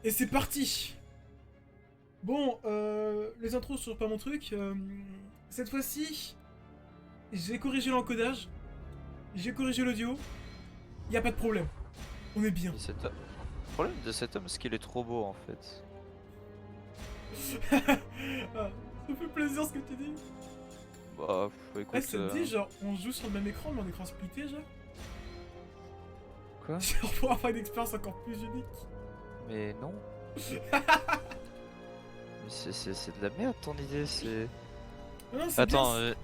Et c'est parti. Bon, les intros sont pas mon truc. Cette fois-ci, j'ai corrigé l'encodage, j'ai corrigé l'audio. Y a pas de problème. On est bien. Et le problème de cet homme, c'est qu'il est trop beau en fait. Ah, ça fait plaisir ce que tu dis. Bah, écoute. Ça te dit, genre, on joue sur le même écran, mais en écran splitté, genre Quoi? Genre, pour avoir une expérience encore plus unique. Mais non. Mais c'est de la merde ton idée, c'est. Non, c'est Attends, bien,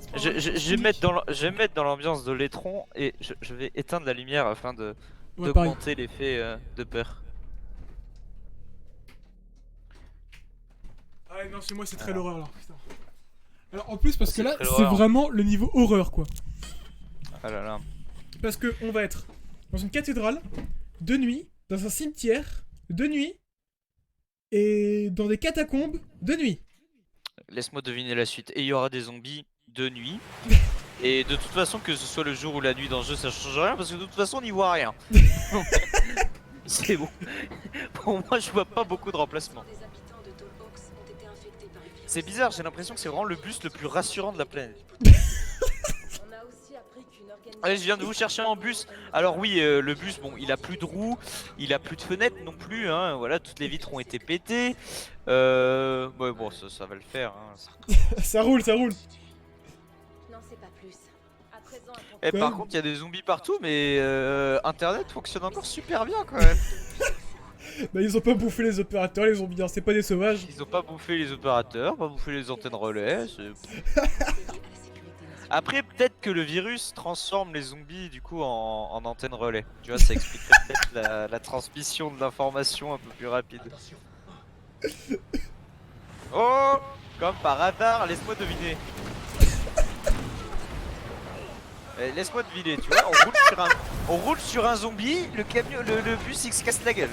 c'est pas je, vraiment je, une je vais unique. mettre je vais mettre dans l'ambiance de l'étron et je vais éteindre la lumière afin Ouais, pareil. d'augmenter l'effet de peur. Ah ouais, non, chez moi, c'est très Alors. l'horreur, alors, putain. Alors, en plus, parce que C'est là, très c'est l'horreur. vraiment le niveau horreur, quoi. Ah là là. Parce que on va être dans une cathédrale, de nuit, dans un cimetière, de nuit, et dans des catacombes, de nuit. Laisse-moi deviner la suite. Et il y aura des zombies de nuit. Et de toute façon, que ce soit le jour ou la nuit dans le jeu, ça change rien parce que de toute façon, on n'y voit rien. C'est bon. Pour moi, je vois pas beaucoup de remplacements. C'est bizarre, j'ai l'impression que c'est vraiment le bus le plus rassurant de la planète. Allez, je viens de vous chercher en bus. Alors oui, le bus, bon, il a plus de roues, il a plus de fenêtres non plus, hein. Voilà, toutes les vitres ont été pétées. Ouais, bon, ça va le faire, hein. Ça roule, ça roule. Et Quoi par contre, il y a des zombies partout, mais Internet fonctionne encore super bien quand même. Bah, ils ont pas bouffé les opérateurs, les zombies, hein, c'est pas des sauvages. Ils ont pas bouffé les opérateurs, pas bouffé les antennes relais. Après, peut-être que le virus transforme les zombies du coup en antennes relais. Tu vois, ça expliquerait peut-être la transmission de l'information un peu plus rapide. Oh, comme par hasard, laisse-moi deviner. Laisse-moi deviner, tu vois, on roule sur un zombie, le camion, le bus il se casse la gueule.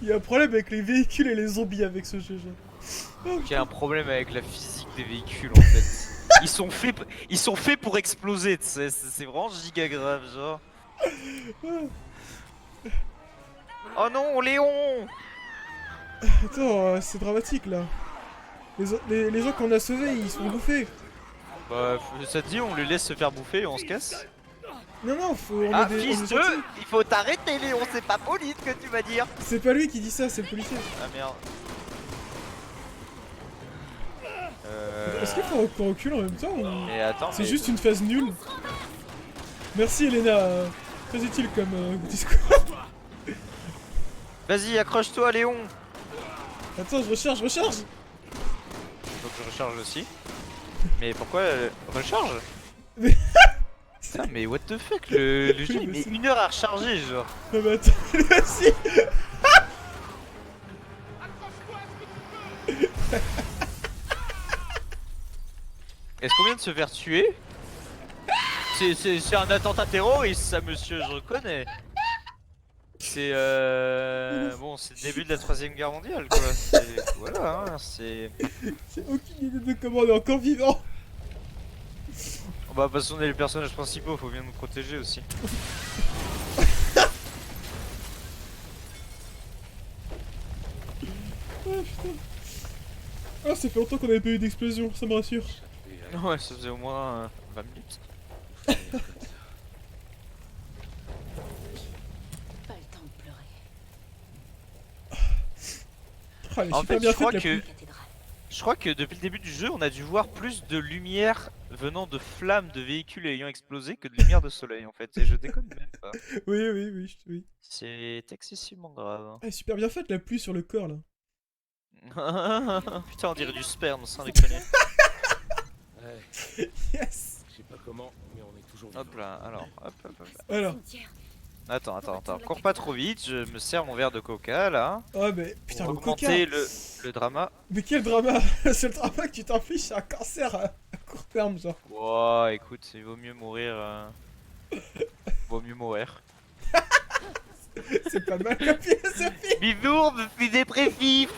Il y a un problème avec les véhicules et les zombies avec ce jeu, genre. Il y a un problème avec la physique des véhicules en fait. Ils sont faits pour exploser, tu sais, c'est vraiment giga grave, genre. Oh non, Léon! Attends, c'est dramatique là. Les gens qu'on a sauvés, ils sont bouffés. Bah, ça te dit, on les laisse se faire bouffer et on se casse? Non, non, on Ah, est des. On fils est de! sortis. Il faut t'arrêter, Léon, c'est pas poli ce que tu vas dire! C'est pas lui qui dit ça, c'est le policier. Ah merde. Est-ce qu'il faut qu'on recule en même temps ou... Mais attends, C'est mais- juste une phase nulle. Merci Elena, très utile comme discours. Vas-y, accroche-toi, Léon! Attends, je recharge, je recharge. Faut que je recharge aussi. Mais pourquoi recharge? Mais- Putain, mais what the fuck, le jeu il met 1 heure à recharger, genre. Non mais attends, lui aussi. Est-ce qu'on vient de se faire tuer? C'est un attentat terroriste, ça, monsieur, je reconnais. C'est bon, c'est le début de la 3ème guerre mondiale, quoi. Voilà, hein, c'est. J'ai aucune idée de comment on est encore vivant. Bah, parce qu'on est les personnages principaux, faut bien nous protéger aussi. Ah putain. Ah, ça fait longtemps qu'on avait pas eu d'explosion, ça me rassure. Ouais, ça faisait au moins 20 minutes. Pas le temps de pleurer. Ah, elle est En super fait, bien je crois faite, la que. pluie. Je crois que depuis le début du jeu, on a dû voir plus de lumière venant de flammes de véhicules ayant explosé que de lumière de soleil en fait. Et je déconne même pas. Oui, oui, oui, oui. C'est excessivement grave. Ah, elle est super bien faite la pluie sur le corps là. Putain, on dirait du sperme sans déconner. Ouais, Yes. je sais pas comment, mais on est toujours Hop vivant. là, alors, hop. Alors. Attends, cours pas trop vite, je me sers mon verre de coca là. Ah, mais putain, Pour le coca. augmenter le drama. Mais quel drama. Le seul drama que tu t'infliges, c'est un cancer à court terme, genre. Wow, écoute, il vaut mieux mourir. Vaut mieux mourir. C'est pas mal comme philosophie. Bisous, je suis dépressif.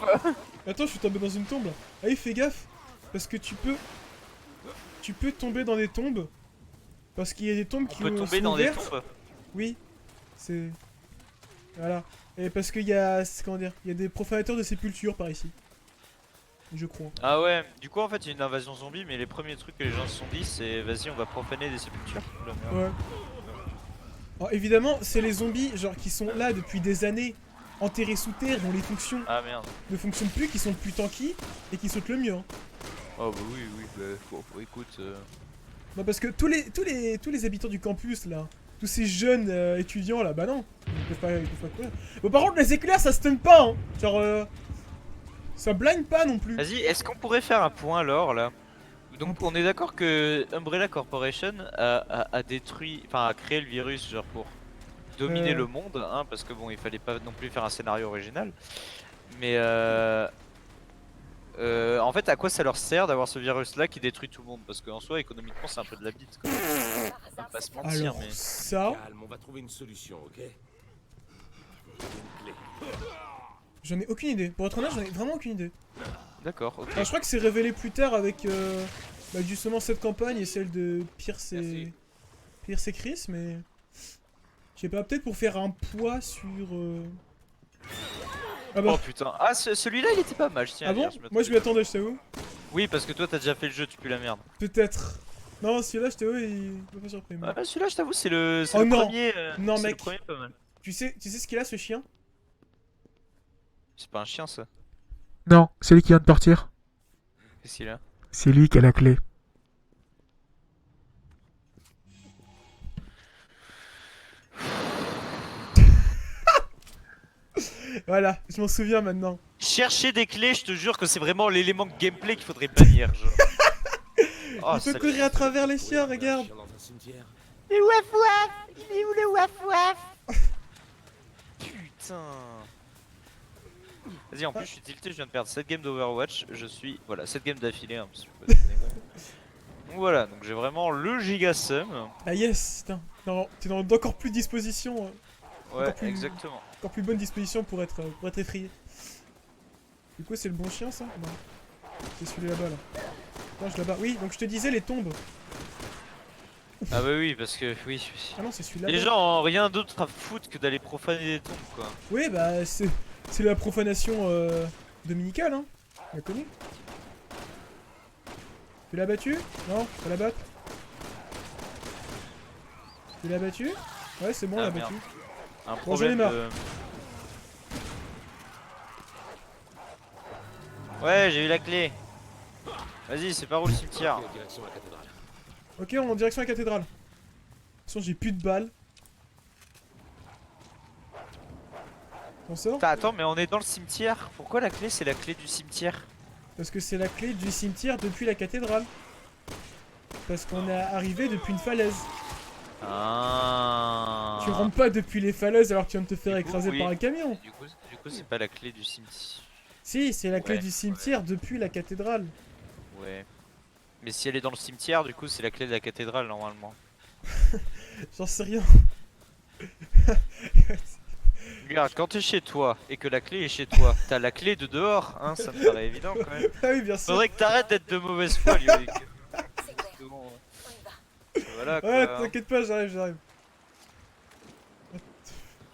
Attends, je suis tombé dans une tombe là. Allez, fais gaffe. Parce que tu peux. Tu peux tomber dans des tombes. Parce qu'il y a des tombes On qui peut tomber sont dans des ouvertes. tombes. Oui. C'est... Voilà. Et parce qu'il y a... Comment dire? Il y a des profanateurs de sépultures par ici. Je crois. Ah ouais, du coup en fait il y a une invasion zombie, mais les premiers trucs que les gens se sont dit c'est vas-y on va profaner des sépultures. Oula, merde. Ouais. Alors évidemment, c'est les zombies genre qui sont là depuis des années, enterrés sous terre, dont les fonctions Ah merde. ne fonctionnent plus, qui sont plus tanky et qui sautent le mieux. Hein. Oh bah oui, bah écoute... Non parce que tous les habitants du campus là, tous ces jeunes étudiants là, bah non, ils peuvent pas courir. Bon par contre les éclairs ça stun pas hein. Genre ça blind pas non plus. Vas-y, est-ce qu'on pourrait faire un point alors là? Donc on est d'accord que Umbrella Corporation a détruit, enfin a créé le virus genre pour dominer le monde, hein, parce que bon il fallait pas non plus faire un scénario original. Mais en fait à quoi ça leur sert d'avoir ce virus là qui détruit tout le monde? Parce qu'en soi économiquement c'est un peu de la bite quoi. On va pas se mentir Alors mais... ça, Calme, on va trouver une solution, ok? Une clé. j'en ai aucune idée. Pour être honnête, j'en ai vraiment aucune idée. D'accord, ok. Alors, je crois que c'est révélé plus tard avec bah, justement cette campagne et celle de Pierce et Chris, mais je sais pas, peut-être pour faire un poids sur. Ah bah. Oh putain, ah celui-là il était pas mal, je tiens Ah à bon? dire. Moi je m'y attendais, je t'avoue. Oui parce que toi t'as déjà fait le jeu, tu pues la merde. Peut-être. Non, celui-là, je t'avoue, il m'a pas surpris. moi. Ah celui-là je t'avoue c'est le, Oh non. premier. Non, c'est mec. le premier pas mal. Tu sais ce qu'il a ce chien? C'est pas un chien ça. Non, c'est lui qui vient de partir. Qu'est-ce qu'il a? C'est lui qui a la clé. Voilà, je m'en souviens maintenant. Chercher des clés, je te jure que c'est vraiment l'élément gameplay qu'il faudrait bannir genre. Oh, Il peut courir à travers les chiens, regarde. Chien dans un cimetière. Le waf waf. Il est où le waf waf? Putain. Vas-y, en plus, je suis tilté, je viens de perdre 7 games d'Overwatch. Je suis. Voilà, 7 games d'affilée. Hein, parce que je peux pas déconner, quand même. Donc voilà, donc j'ai vraiment le giga sum. Ah yes, putain. T'es dans d'encore plus disposition. Ouais, Encore plus- exactement. Encore plus bonne disposition pour être effrayé. Du coup, c'est le bon chien ça? Non. C'est celui là-bas là. Non, je là-bas. Oui, donc je te disais les tombes. Ah, bah oui, parce que oui. Ah non, c'est celui-là. Les gens ont rien d'autre à foutre que d'aller profaner des tombes quoi. Oui, bah c'est la profanation dominicale, hein. On l'a connu. Tu l'as battu? Non, faut la battre. Tu l'as battu? Ouais, c'est bon, on Ah, l'a merde. battu. Un j'en ai problème marre. de... Ouais, j'ai eu la clé. Vas-y, c'est par où le cimetière? Ok, direction la cathédrale. Ok, on est en direction de la cathédrale. De toute façon, j'ai plus de balles. On sort? Attends, mais on est dans le cimetière. Pourquoi la clé c'est la clé du cimetière? Parce que c'est la clé du cimetière depuis la cathédrale. Parce qu'on est arrivé depuis une falaise. Ah. Tu rentres pas depuis les falaises alors que tu viens de te faire Du coup, écraser oui. par un camion. Du coup c'est pas la clé du cimetière. Si, c'est la clé Ouais, du cimetière depuis la cathédrale. Ouais. Mais si elle est dans le cimetière, du coup c'est la clé de la cathédrale normalement. J'en sais rien. Regarde, quand t'es chez toi et que la clé est chez toi, t'as la clé de dehors, hein, ça me paraît évident quand même. Ah oui, bien sûr. Faudrait que t'arrêtes d'être de mauvaise foi, Lyoïc. C'est clair. Bon, On y va. voilà quoi. Ouais, t'inquiète pas, j'arrive.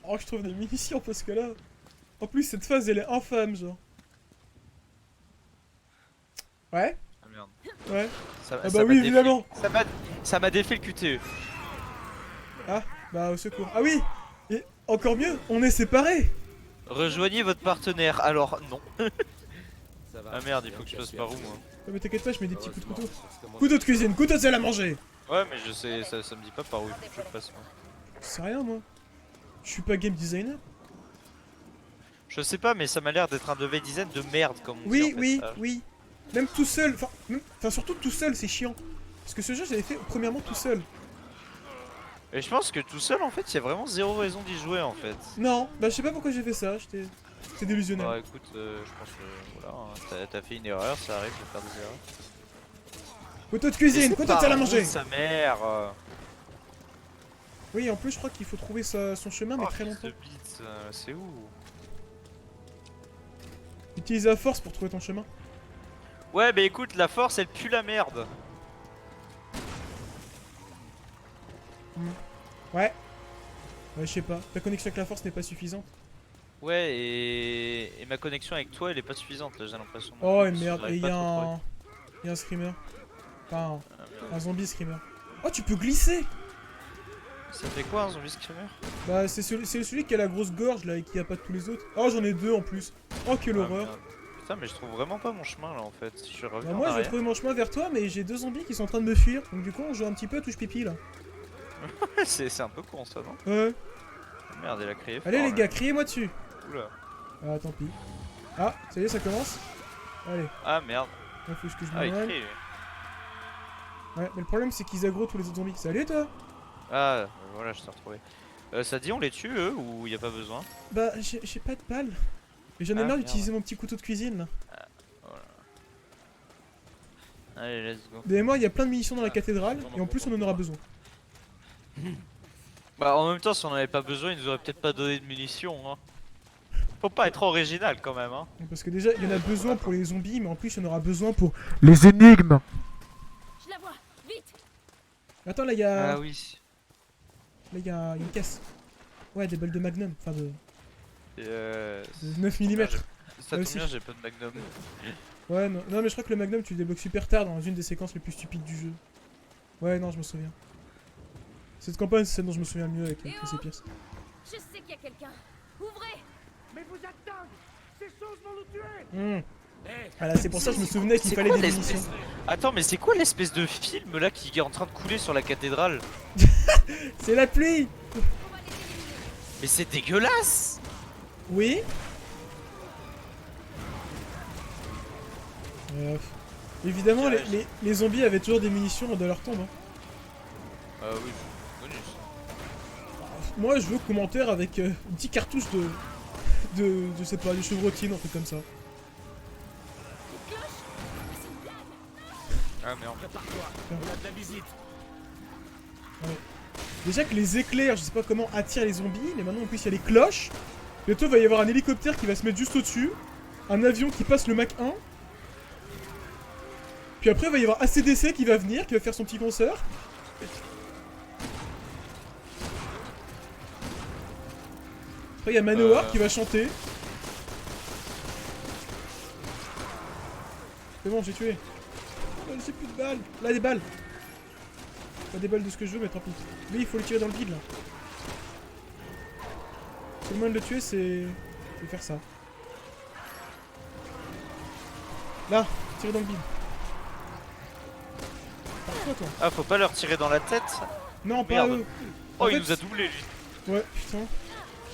Oh, je trouve des munitions parce que là. En plus, cette phase elle est infâme, genre. Ouais, Ah, merde. ouais. Ça, Ah ça bah m'a oui, défait- évidemment. Ça m'a défait le QTE. Bah, au secours. Ah oui. Et encore mieux, on est séparés. Rejoignez votre partenaire. Alors non. Ça va. Ah merde, il faut que je passe par où moi? Ouais, mais t'inquiète pas, je mets des petits coups de couteau. Parce que moi, Couteau de cuisine, couteau de sel à manger. Ouais, mais je sais, ça me dit pas par où il faut que je passe moi. Je sais rien, moi. Je suis pas game designer. Je sais pas, mais ça m'a l'air d'être un level design de merde comme on dit, Oui, en fait. oui, Ah. oui. Même tout seul, enfin surtout tout seul, c'est chiant. Parce que ce jeu, j'avais fait premièrement tout seul. Et je pense que tout seul en fait, il y a vraiment zéro raison d'y jouer en fait. Non, bah je sais pas pourquoi j'ai fait ça, j'étais délusionnel. Bah écoute, je pense que voilà, hein, t'as fait une erreur, ça arrive de faire des erreurs. Couteau de cuisine, couteau de sel à manger. Sa mère. Oui, en plus, je crois qu'il faut trouver son chemin, mais Oh, très fils longtemps. de bite, c'est où? Utilise la force pour trouver ton chemin. Ouais, bah écoute, la force elle pue la merde. Ouais. Ouais, je sais pas. Ta connexion avec la force n'est pas suffisante. Ouais, et ma connexion avec toi, elle est pas suffisante là, j'ai l'impression. Oh, Donc, merde. j'arrive Et pas trop à trouver. y a un screamer. Enfin, Ah, merde. un zombie screamer. Oh, tu peux glisser! Ça fait quoi un zombie screamer? Bah, c'est celui qui a la grosse gorge là et qui a pas tous les autres. Oh, j'en ai deux en plus. Oh, quelle Ah, horreur. merde. Putain, mais je trouve vraiment pas mon chemin là en fait. Je suis revenu Bah, en moi, je vais arrière. trouver mon chemin vers toi, mais j'ai deux zombies qui sont en train de me fuir. Donc, du coup, on joue un petit peu à touche pipi là. C'est un peu con ça, non? Ouais. Merde, il a créé. Allez, fort, les là. gars, criez-moi dessus. Oula. Ah, tant pis. Ah, ça y est, ça commence. Allez, Ah merde. il faut que je Ah, il me crie. lui. Ouais, mais le problème, c'est qu'ils aggro tous les autres zombies. Salut, toi. Ah, voilà, je t'ai retrouvé. Ça dit on les tue eux ou y a pas besoin? Bah, j'ai pas de balles. Et j'en ai Ah, marre merde. d'utiliser mon petit couteau de cuisine là. Allez, let's go. Des moi, il y a plein de munitions dans la Ah, cathédrale, vraiment et en plus, on en aura besoin. Bah en même temps, si on en avait pas besoin, ils nous auraient peut-être pas donné de munitions. Hein. Faut pas être original quand même. Hein. Parce que déjà, il y en a besoin pour les zombies, mais en plus, il y en aura besoin pour. Les énigmes. Je la vois. Vite. Attends, là, il y a. Ah oui. Là, il y a une caisse. Ouais, des balles de magnum, enfin de Et 9 mm. Ça tombe aussi. bien, j'ai pas de magnum. Ouais, non, non, mais je crois que le magnum, tu le débloques super tard dans une des séquences les plus stupides du jeu. Ouais, non, je me souviens. Cette campagne, c'est celle dont je me souviens le mieux avec Chris et Pierce. Je sais qu'il y a quelqu'un. Ouvrez. Mais vous êtes dingue! Ces choses vont nous tuer! Voilà, c'est pour ça que je me souvenais qu'il C'est fallait quoi des l'espèce- munitions. Attends, mais c'est quoi l'espèce de film là qui est en train de couler sur la cathédrale? C'est la pluie. Mais c'est dégueulasse! Oui. Évidemment, Ouais, les zombies avaient toujours des munitions dans leur tombe. Hein. Oui, bonus. Moi, je veux commentaire avec 10 cartouches je sais pas, de chevrotine, un truc comme ça. Ah merde. Prépare-toi, on a de la visite. Déjà que les éclairs, je sais pas comment attirent les zombies, mais maintenant en plus il y a les cloches. Bientôt il va y avoir un hélicoptère qui va se mettre juste au-dessus, un avion qui passe le Mach 1. Puis après il va y avoir ACDC qui va venir, qui va faire son petit concert. Après il y a Manowar qui va chanter. C'est bon, j'ai tué. Oh, j'ai plus de balles. Là, des balles. Pas des balles de ce que je veux, mais tant pis. Lui, il faut le tirer dans le vide, là. Le moyen de le tuer, c'est de faire ça. Là, tirer dans le vide. Par quoi, toi? Ah, faut pas leur tirer dans la tête? Non, pas Merde. eux. Oh, En il fait, nous a doublé lui. Ouais, putain.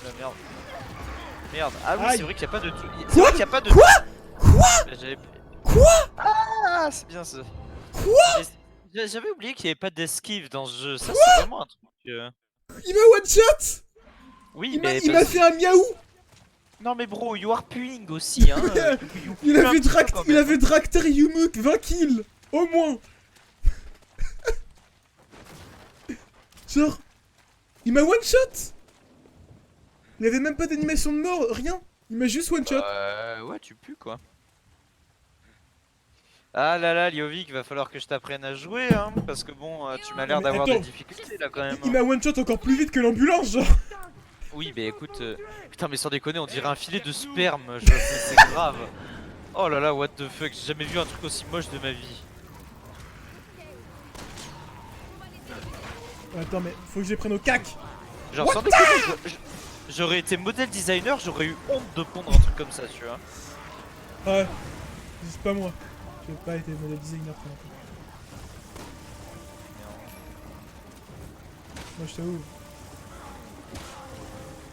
La merde. Merde. Ah oui, Aïe. c'est vrai qu'il n'y a pas de. Quoi C'est vrai qu'il y a pas de. Quoi J'avais- Quoi? Ah, c'est bien ça. Quoi? J'avais oublié qu'il n'y avait pas d'esquive dans ce jeu. Ça, c'est vraiment un truc. Il m'a one-shot. Oui, mais. Il m'a fait un miaou. Non, mais bro, you are puing aussi, hein. Il un avait petit peu quand il même. avait Drakter Yumuk 20 kills. Au moins. Genre, il m'a one-shot. Il avait même pas d'animation de mort, rien. Il m'a juste one-shot. Ouais, tu pues quoi. Ah là là, Liovik, va falloir que je t'apprenne à jouer, hein. Parce que bon, tu m'as l'air Mais d'avoir attends. des difficultés là quand même. Il hein. m'a one-shot encore plus vite que l'ambulance, genre. Oui, mais écoute. Putain, mais sans déconner, on dirait un filet de sperme. C'est grave. Oh là là, what the fuck, j'ai jamais vu un truc aussi moche de ma vie. Attends, mais faut que je les prenne au cac. Genre, sans déconner, j'aurais été modèle designer, j'aurais eu honte de pondre un truc comme ça, tu vois. Ouais, c'est pas moi. J'ai pas été modèle designer très longtemps. Moi, je t'avoue.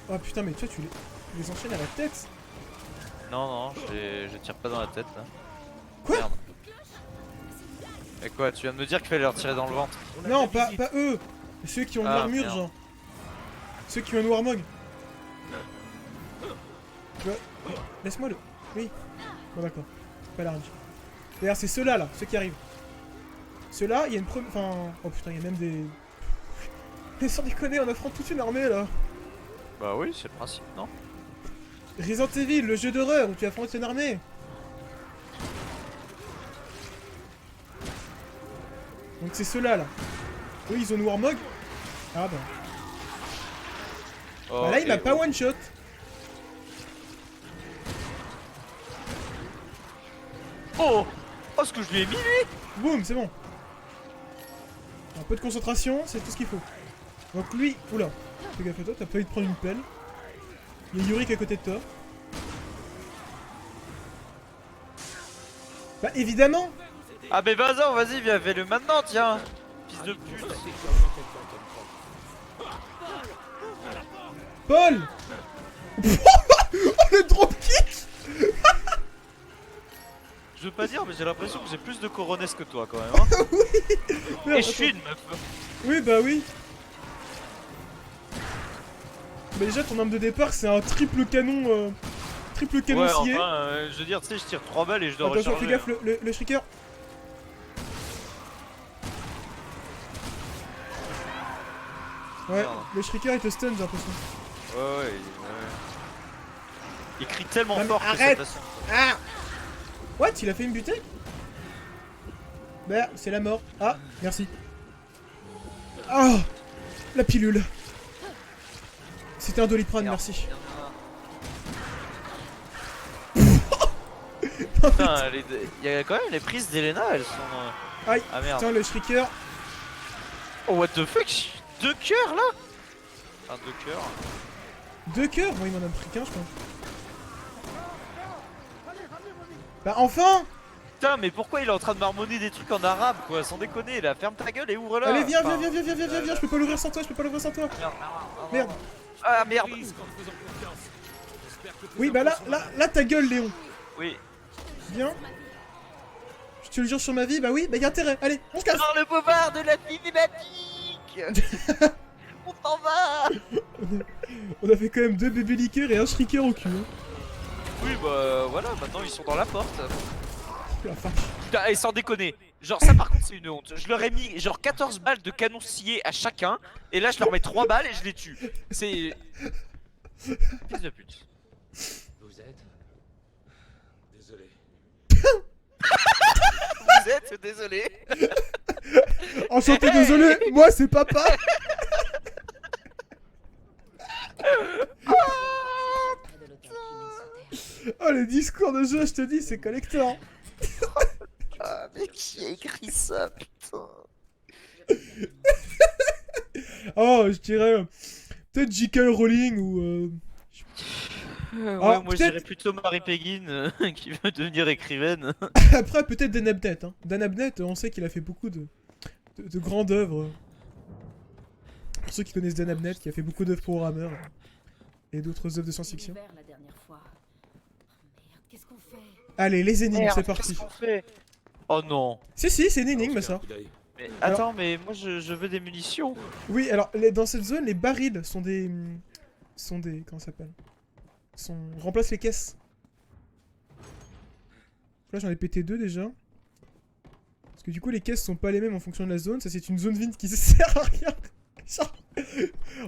Oh putain, mais toi, tu les enchaînes à la tête. Non, non, je tire pas dans la tête là. Quoi? Merde. Et quoi, tu viens de me dire qu'il fallait leur tirer dans le ventre? On a Non, de la pas, visite. pas eux. Ceux qui ont de Ah, l'armure, merde. genre. Ceux qui ont un Warmog. Tu vois, laisse-moi le. Oui. Bon, d'accord. Pas la range. D'ailleurs, c'est ceux-là, là, ceux qui arrivent. Ceux-là, il y a une première. Enfin. Oh putain, il y a même des. Mais sans déconner, on affronte toute une armée là. Bah oui, c'est le principe, non? Resident Evil, le jeu d'horreur où tu affrontes une armée. Donc c'est ceux-là là. Eux ils ont une Warmog. Ah bah. Bah là, il m'a pas one shot. Oh! Oh, ce que je lui ai mis, lui! Boum, c'est bon. Un peu de concentration, c'est tout ce qu'il faut. Donc lui, oula, fais gaffe à toi, t'as pas envie de prendre une pelle. Il y a Yuri qui est à côté de toi. Bah évidemment. Ah, mais vas-y, viens, fais-le maintenant, tiens! Fils de pute! Paul. Oh, le dropkick. Je veux pas dire, mais j'ai l'impression que j'ai plus de coronesses que toi, quand même. Hein. Merde, Et je suis une meuf! Oui, bah oui. Mais déjà, ton arme de départ, c'est un triple canon. Triple canon Ouais, scié. enfin, je veux dire, tu sais, je tire 3 balles et je dois Attention, recharger. fais gaffe, le shrieker. Ouais, Merde. le shrieker il te stun, j'ai l'impression. Ouais. Il crie tellement Non, mais fort que arrête. ça passe. Ah. What? Il a fait me buter? Bah, c'est la mort. Ah, merci. Ah, la pilule. C'était un doliprane, Merde. merci. Putain, il y a quand même les prises d'Elena, elles sont. Aïe, Ah merde. putain, le shrieker. Oh, what the fuck? 2 cœurs là? Enfin, 2 cœurs. 2 cœurs? Bon, il m'en a pris qu'un, je pense. Bah, enfin! Putain, mais pourquoi il est en train de marmonner des trucs en arabe, quoi? Sans déconner, là, ferme ta gueule et ouvre-la! Allez, viens, Enfin, viens, je peux pas l'ouvrir sans toi, Merde. Ah merde! Oui, bah là, ta gueule, Léon. Oui. Viens. Je te le jure sur ma vie, bah oui, bah y'a intérêt. Allez, on se casse. Oh, le bobard de la cinématique! On s'en va! On a fait quand même 2 bébés liqueurs et un shrieker au cul. Hein. Oui, bah voilà, maintenant ils sont dans la porte. La vache. Putain, et sans déconner, genre ça par contre c'est une honte. Je leur ai mis genre 14 balles de canon scié à chacun, et là je leur mets 3 balles et je les tue. C'est... Fils de pute. Vous êtes? Désolé. Vous êtes désolé. Enchanté, désolé, moi c'est papa. Oh, les discours de jeu, je te dis, c'est collector. Ah, mais qui a écrit ça, putain? Oh, je dirais peut-être J.K. Rowling ou Ouais, Ah, moi je dirais plutôt Marie Péguine qui veut devenir écrivaine. après peut-être Dan Abnett. Hein. Dan Abnett, on sait qu'il a fait beaucoup de grandes œuvres. Pour ceux qui connaissent Dan Abnett, qui a fait beaucoup d'œuvres pour Warhammer et d'autres œuvres de science-fiction. L'hiver, la dernière fois. Merde, qu'est-ce qu'on fait? Allez, les énigmes, Merde, c'est parti. qu'est-ce qu'on fait? Oh non. Si, c'est une énigme ça. Mais Alors- attends, mais moi je veux des munitions. Oui, alors dans cette zone, les barils sont des. Comment ça s'appelle? Remplacent les caisses. Là, j'en ai pété 2 déjà. Parce que du coup, les caisses sont pas les mêmes en fonction de la zone. Ça, c'est une zone vide qui sert à rien. Genre-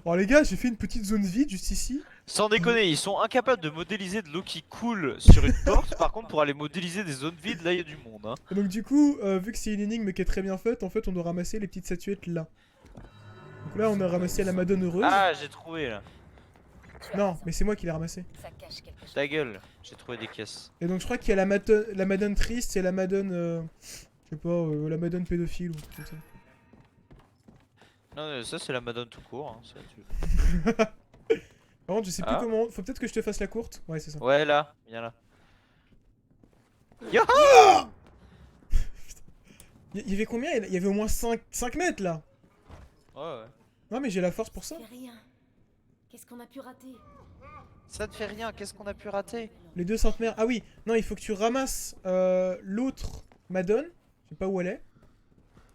Alors, les gars, j'ai fait une petite zone vide juste ici. Sans déconner, ils sont incapables de modéliser de l'eau qui coule sur une porte. Par contre, pour aller modéliser des zones vides, là il y a du monde. Hein. Et donc, du coup, vu que c'est une énigme qui est très bien faite, en fait, on doit ramasser les petites statuettes là. Donc là, on a ramassé la Madone heureuse. Ah, j'ai trouvé là. Non, mais c'est moi qui l'ai ramassé. Ça cache quelque chose. Ta gueule, j'ai trouvé des caisses. Et donc, je crois qu'il y a la Madone triste et la Madone. Je sais pas, la Madone pédophile ou un truc comme ça. Non, ça c'est la Madone tout court. Hein, ça, tu... Par contre, je sais plus Ah. comment. Faut peut-être que je te fasse la courte. Ouais, c'est ça. Ouais, là, viens là. Il y avait combien? Il y avait au moins 5 mètres là. Ouais. Non, mais j'ai la force pour ça. C'est rien. Qu'est-ce qu'on a pu rater? Ça ne fait rien, qu'est-ce qu'on a pu rater? Les 2 centenaires. Ah oui, non, il faut que tu ramasses l'autre Madone. Je sais pas où elle est.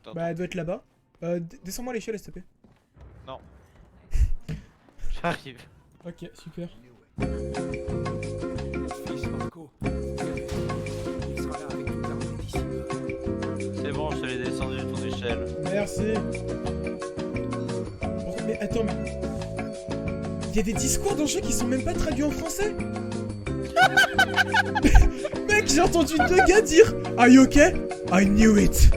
Attends, Bah, elle doit être là-bas. Descends-moi l'échelle, s'il te plaît. j'arrive. Ok, super. Fils Marco. Il sera là avec toute l'armée d'ici peu. C'est bon, je te l'ai descendu de ton échelle. Merci. Mais attends, mais. Il y a des discours dans le jeu qui sont même pas traduits en français. Mec, j'ai entendu 2 gars dire Are you okay? I knew it.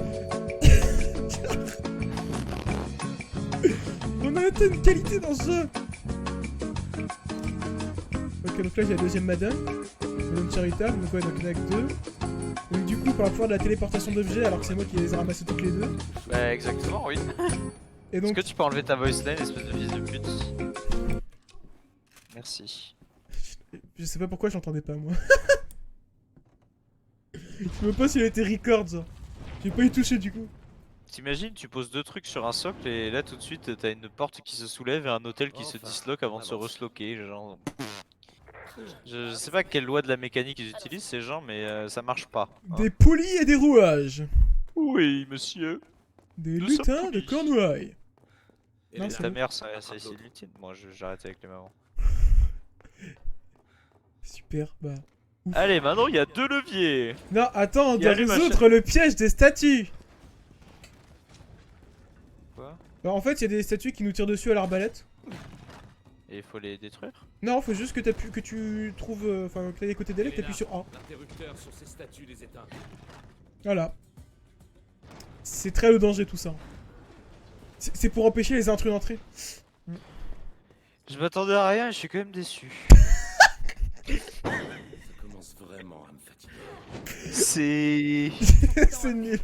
On a atteint une qualité dans ce jeu. Ok, donc là, il y a la deuxième madame. Madame charitable, donc ouais, donc il y en a que 2. Donc du coup, par rapport à la téléportation d'objets, alors que c'est moi qui les ai ramassés toutes les deux. Bah, exactement, oui. Et Est-ce donc, que tu peux enlever ta voice line, espèce de fils de pute? Merci. je sais pas pourquoi j'entendais pas, moi. Je sais même pas s'il a été record, ça. J'ai pas y touché, du coup. T'imagines, tu poses 2 trucs sur un socle et là tout de suite t'as une porte qui se soulève et un hôtel qui se Enfin, disloque avant de se avance. resloquer, genre. Je sais pas quelle loi de la mécanique ils utilisent ces gens, mais ça marche pas. hein. Des poulies et des rouages. Oui, monsieur. Des Nous sommes lutins de poulies. Cornouailles. Et Non, les c'est Ta bon. mère, c'est inutile. Moi, j'arrête avec les mamans. Super, bah. Allez, maintenant il y a 2 leviers. Non, attends, on Il doit allume un résoudre le piège des statues. Quoi? Bah, en fait, il y a des statues qui nous tirent dessus à l'arbalète. Et il faut les détruire? Non, faut juste que, que tu trouves. Enfin, que t'ailles à côté d'elle et que t'appuies sur A. L'interrupteur sur ces statues les éteint. Voilà. C'est très le danger tout ça. C'est pour empêcher les intrus d'entrer. Je m'attendais à rien et je suis quand même déçu. Ça commence vraiment à me fatiguer. C'est... C'est nul.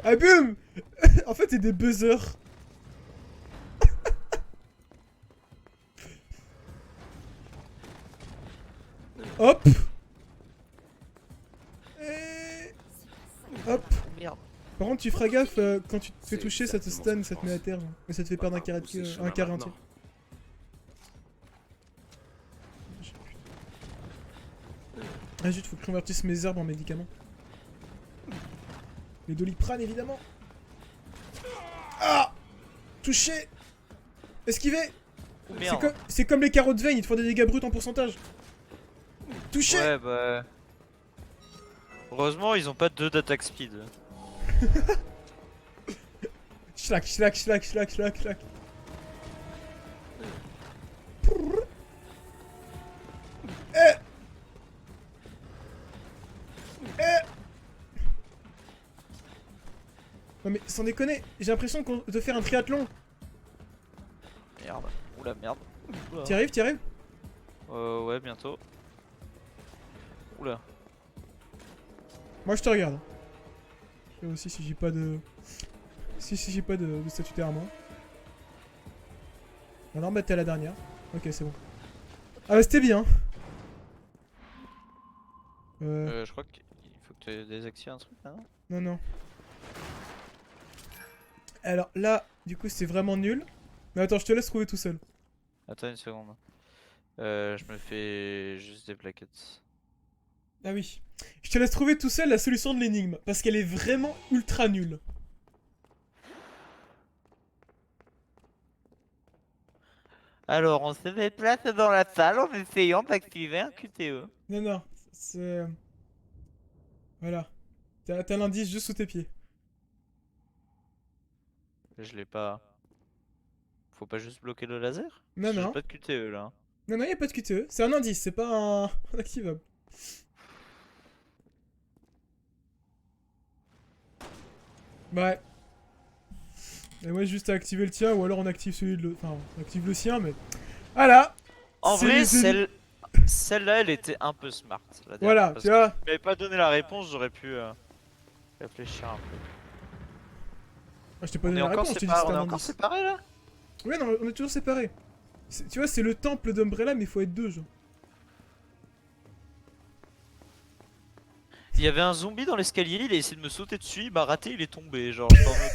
Ah boum. En fait, c'est des buzzers. Hop. Et... Hop. Merde. Par contre, tu feras gaffe, quand tu te fais toucher, ça te stun, ça te met à terre. Genre. Et ça te fait perdre un carré entier. Ah zut, faut que je convertisse mes herbes en médicaments. Les doliprane, évidemment. Ah. Touché. Esquivé. Oh, merde. C'est comme les carottes veines, ils te font des dégâts bruts en pourcentage. Touché. Ouais, bah... Heureusement, ils ont pas 2 d'attaque speed. Schlack, schlack, schlack, schlack, schlack, schlack. Non mais sans déconner, j'ai l'impression de faire un triathlon. Merde. Oula, merde. Oula. T'y arrives, t'y arrives? Ouais, bientôt. Oula. Moi je te regarde. Je vais aussi si j'ai pas de... Si j'ai pas de statutaire à moi. Alors bah t'es à la dernière. Ok c'est bon. Ah bah c'était bien. Je crois qu'il faut que tu désactives un truc là, non? Non non. Alors là, du coup c'est vraiment nul. Mais attends, je te laisse trouver tout seul. Attends une seconde. Je me fais juste des plaquettes. Ah oui. Je te laisse trouver tout seul la solution de l'énigme. Parce qu'elle est vraiment ultra nulle. Alors, on se déplace dans la salle en essayant d'activer un QTE. Non non, c'est... Voilà. T'as l'indice juste sous tes pieds. Je l'ai pas. Faut pas juste bloquer le laser? Non, Parce que non. j'ai pas de QTE là. Non non, y'a pas de QTE. C'est un indice, c'est pas un activable. Ouais. Et moi juste à activer le tien ou alors on active celui de l'autre. Enfin, on active le sien mais... Voilà. En C'est vrai, les- celle-là, elle était un peu smart. la dernière, Voilà, parce tu que vois. si tu m'avais pas donné la réponse, j'aurais pu réfléchir un peu. Ah, je t'ai pas On donné est la encore, réponse, je t'ai dit que on c'était est un encore indice. séparés là? Ouais, non, on est toujours séparés. Tu vois, c'est le temple d'Umbrella, mais il faut être deux, genre. Il y avait un zombie dans l'escalier, il a essayé de me sauter dessus, il m'a raté, il est tombé. Genre, j'étais en mode-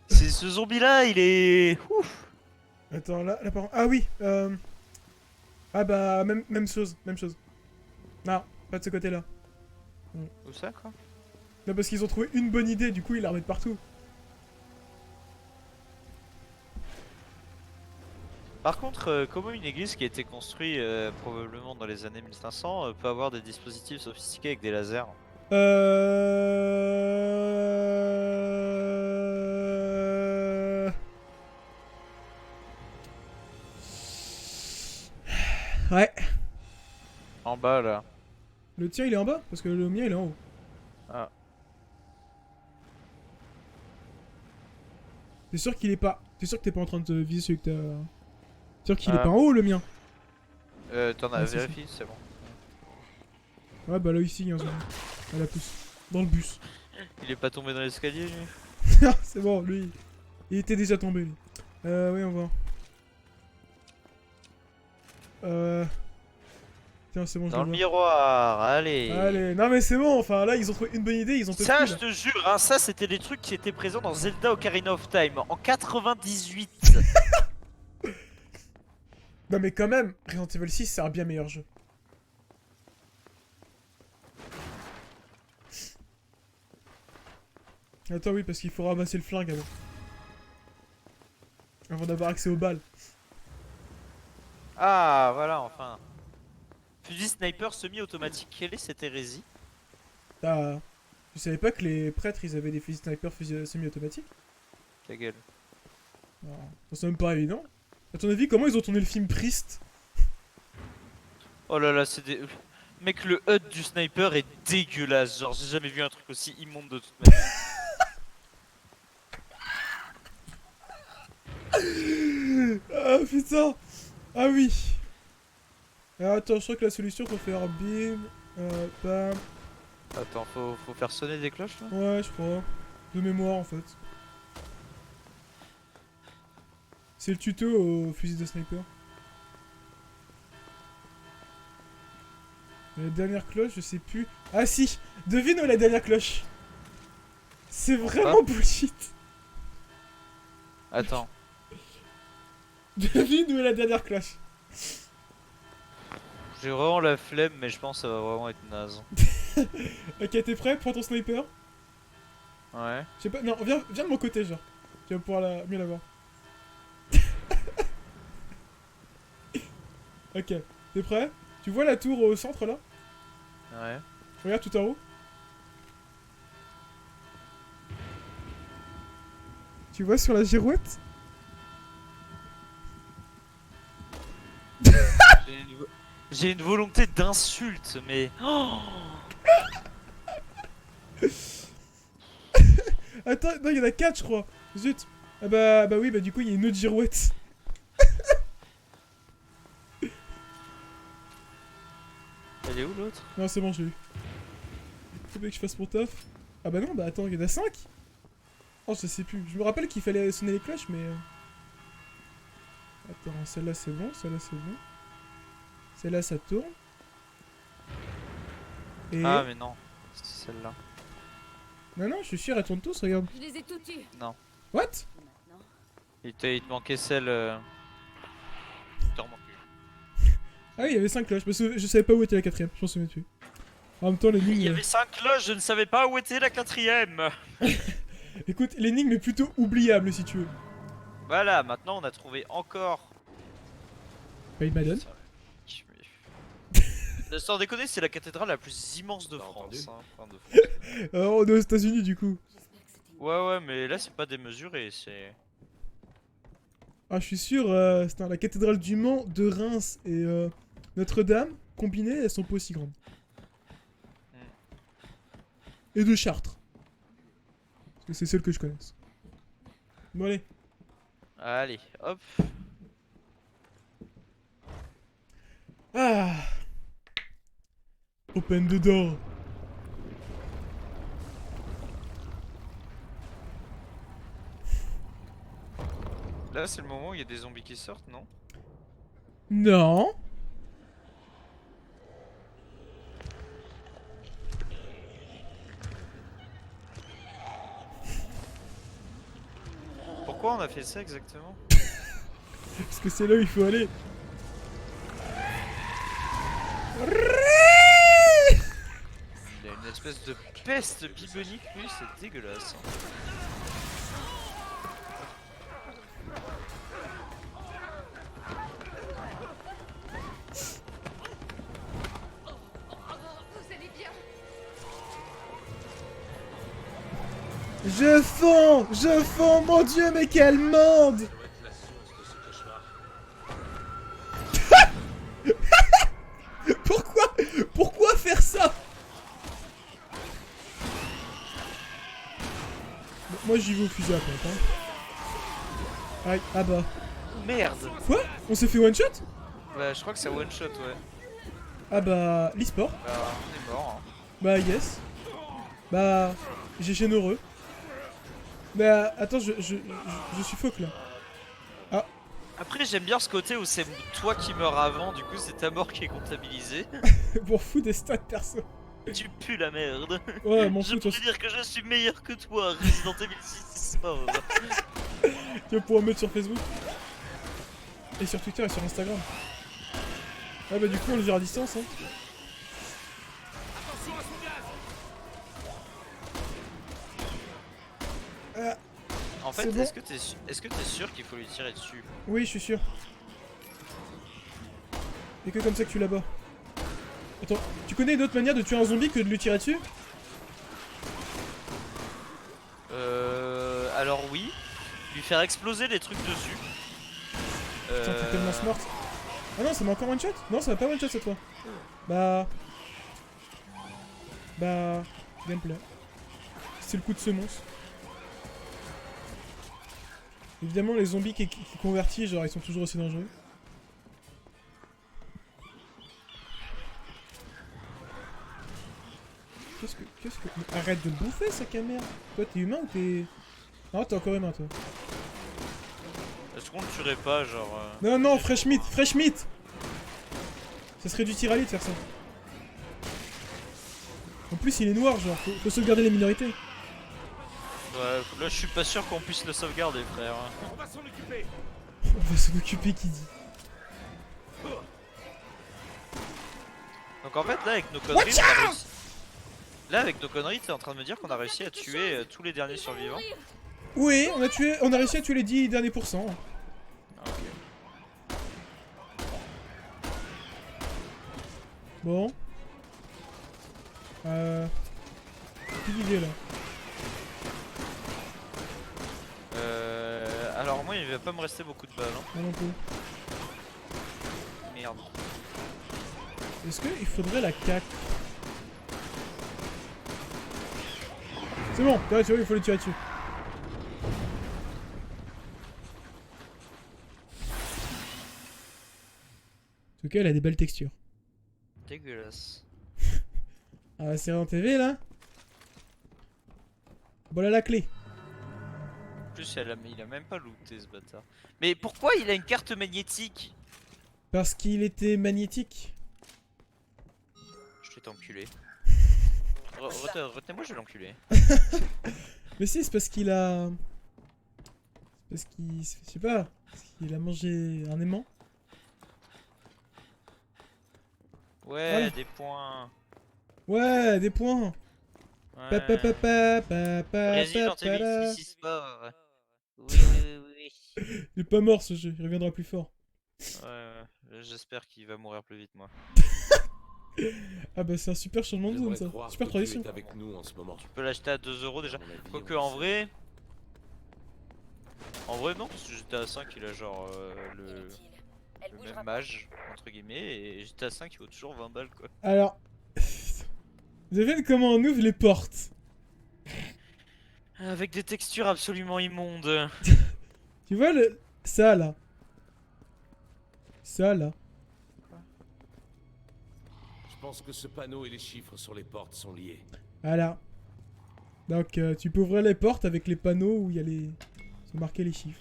ce zombie là, il est. Ouf! Attends, là par contre... Ah oui, Ah bah, même chose, même chose. Non, pas de ce côté-là. Où ça quoi? Non, parce qu'ils ont trouvé une bonne idée, du coup, ils la remettent partout. Par contre, comment une église qui a été construite probablement dans les années 1500 peut avoir des dispositifs sophistiqués avec des lasers? Ouais. En bas là. Le tien, il est en bas, parce que le mien, il est en haut. Ah. C'est sûr qu'il est pas T'es sûr que t'es pas en train de te viser celui que t'as... T'es sûr qu'il est Ah. pas en haut le mien? T'en as Ah, c'est vérifié, c'est bon. Ouais bah là ici, il y a un zombie. À la pousse. Dans le bus. Il est pas tombé dans l'escalier lui? C'est bon, lui. Il était déjà tombé lui. Oui, on va. Tiens, c'est bon, je Dans le le vois. miroir, allez. Allez, non mais c'est bon, enfin là ils ont trouvé une bonne idée, ils ont Ça, plus je là. te jure, hein, ça c'était des trucs qui étaient présents dans Zelda Ocarina of Time en 98. Non mais quand même, Resident Evil 6 c'est un bien meilleur jeu. Attends oui, parce qu'il faut ramasser le flingue avant. Avant d'avoir accès aux balles. Ah, voilà, enfin. Fusil sniper semi-automatique, quelle est cette hérésie? Ah, tu savais pas que les prêtres ils avaient des fusils snipers semi-automatiques? Ta gueule. Non, c'est même pas évident. À ton avis, comment ils ont tourné le film Priest? Oh là là, c'est des... Mec, le HUD du sniper est dégueulasse, genre j'ai jamais vu un truc aussi immonde de toute ma vie. Ah putain. Ah oui. Alors, attends, je crois que la solution faut faire bim, bam. Attends, faut faire sonner des cloches là? Ouais, je crois. De mémoire en fait. C'est le tuto au fusil de sniper. Et la dernière cloche, je sais plus. Ah si. Devine où est la dernière cloche. C'est vraiment bullshit. Attends. Devine où est la dernière cloche. J'ai vraiment la flemme, mais je pense que ça va vraiment être naze. Ok, t'es prêt? Prends ton sniper. Ouais. Je sais pas, non, viens de mon côté, genre. Tu vas pouvoir mieux la voir. Ok, t'es prêt? Tu vois la tour au centre là? Ouais. Regarde tout en haut. Tu vois sur la girouette? J'ai une volonté d'insulte, mais... Oh, Attends, non, il y en a 4 je crois. Zut. Ah bah oui, bah du coup il y a une autre girouette. elle est où l'autre? Non, c'est bon, j'ai eu. Faut bien que je fasse mon taf. Ah bah non, bah attends, il y en a 5. Oh, je sais plus. Je me rappelle qu'il fallait sonner les cloches, mais... Attends, celle-là c'est bon, celle-là c'est bon. Celle-là ça tourne. Et... Ah mais non, c'est celle-là. Non, non, je suis sûr, elle tourne tous, regarde. Je les ai tous tués. Non. What? Maintenant, Il te manquait celle... Il t'en manquait. Ah oui, il y avait 5 cloches, parce que je savais pas où était la 4ème, je m'en souviens plus. En même temps, Il l'énigme... y avait 5 cloches, je ne savais pas où était la 4ème. Écoute, l'énigme est plutôt oubliable si tu veux. Voilà, maintenant on a trouvé encore... Pas une madone. Sans déconner, c'est la cathédrale la plus immense de T'as France. Hein, enfin, de France. On est aux États-Unis du coup. j'espère que c'était une... Ouais, mais là c'est pas démesuré, c'est... Ah, je suis sûr, c'est la cathédrale du Mans, de Reims et Notre-Dame, combinées, elles sont pas aussi grandes. Et de Chartres. Parce que c'est celle que je connaisse. Bon, allez. Allez, hop. Ah. Open the door. Là c'est le moment où il y a des zombies qui sortent, non? Non. Pourquoi on a fait ça exactement? Parce que c'est là où il faut aller. Il a une espèce de peste bibonique, lui, c'est dégueulasse. Vous allez bien? Je fonds, mon dieu, mais quelle monde. Pourquoi faire ça? Moi j'y vais au fusil à pompe, hein. Aïe, ah bah. Merde. Quoi? On s'est fait one shot? Bah, je crois que c'est one shot, ouais. Ah bah, l'e-sport. Bah, on est mort. Hein. Bah, yes. Bah, j'ai généreux. Bah, attends, je suffoque là. Après, j'aime bien ce côté où c'est toi qui meurs avant, du coup, c'est ta mort qui est comptabilisée. M'en fous des stats perso. Tu pues la merde. Ouais, m'en Je fous, toi. pourrais dire que je suis meilleur que toi, Resident Evil 6, c'est pas vrai. Tu vas pouvoir mettre sur Facebook. Et sur Twitter et sur Instagram. Ouais, bah, du coup, on le gère à distance, hein. En fait, C'est bon. est-ce que t'es sûr qu'il faut lui tirer dessus? Oui, je suis sûr. Et que comme ça que tu l'abats. Attends, tu connais une autre manière de tuer un zombie que de lui tirer dessus? Alors oui. Lui faire exploser les trucs dessus. Putain, t'es tellement smart. Ah non, ça m'a encore one shot? Non, ça va pas one shot cette fois. Bah. Gameplay. C'est le coup de semonce. Évidemment, les zombies qui convertissent, genre, ils sont toujours aussi dangereux. Qu'est-ce que... Mais arrête de le bouffer, sac à merde. Toi, t'es humain ou t'es... Non, t'es encore humain, toi. Est-ce qu'on le tuerait pas, genre... Non, non, fresh meat, fresh meat. Ça serait du tir à de faire ça. En plus, il est noir, genre, faut sauvegarder les minorités. Ouais, là je suis pas sûr qu'on puisse le sauvegarder, frère. On va s'en occuper. On va s'en occuper, qui dit. Donc en fait, là avec nos conneries, on a réussi... Là avec nos conneries, t'es en train de me dire qu'on a réussi à tuer tous les derniers survivants? Oui, on a réussi à tuer les 10 derniers pourcents. Ah, ok. Bon. Plus d'idées là. Alors moi il va pas me rester beaucoup de balles. Hein. Moi non plus. Merde. Est-ce qu'il faudrait la cac? C'est bon, tu vois, il faut les tirer dessus. En tout cas, elle a des belles textures. Dégueulasse. Ah, la série en TV là. Voilà la clé. En plus il a même pas looté ce bâtard. Mais pourquoi il a une carte magnétique? Parce qu'il était magnétique. Je vais t'enculer. Retenez-moi, je vais l'enculer. Mais si, c'est parce qu'il a... C'est parce qu'il... Je sais pas. Parce qu'il a mangé un aimant. Ouais, Ah. des points. Ouais, des points. Ouais. Resident Evil 6 Sport. Oui, oui, oui. Il est pas mort ce jeu, il reviendra plus fort. Ouais, j'espère qu'il va mourir plus vite, moi. Ah bah c'est un super changement de zone ça. Super transition. Avec nous en ce moment. Tu peux l'acheter à 2 € déjà. À mon avis, Quoique on en sait. vrai. En vrai, non, parce que GTA 5 il a genre le même âge, entre guillemets, et GTA 5 il vaut toujours 20 balles quoi. Alors... Vous avez vu comment on ouvre les portes? Avec des textures absolument immondes. Tu vois le... Ça là. Ça là. Je pense que ce panneau et les chiffres sur les portes sont liés. Voilà. Donc tu peux ouvrir les portes avec les panneaux où il y a les... sont marqués les chiffres.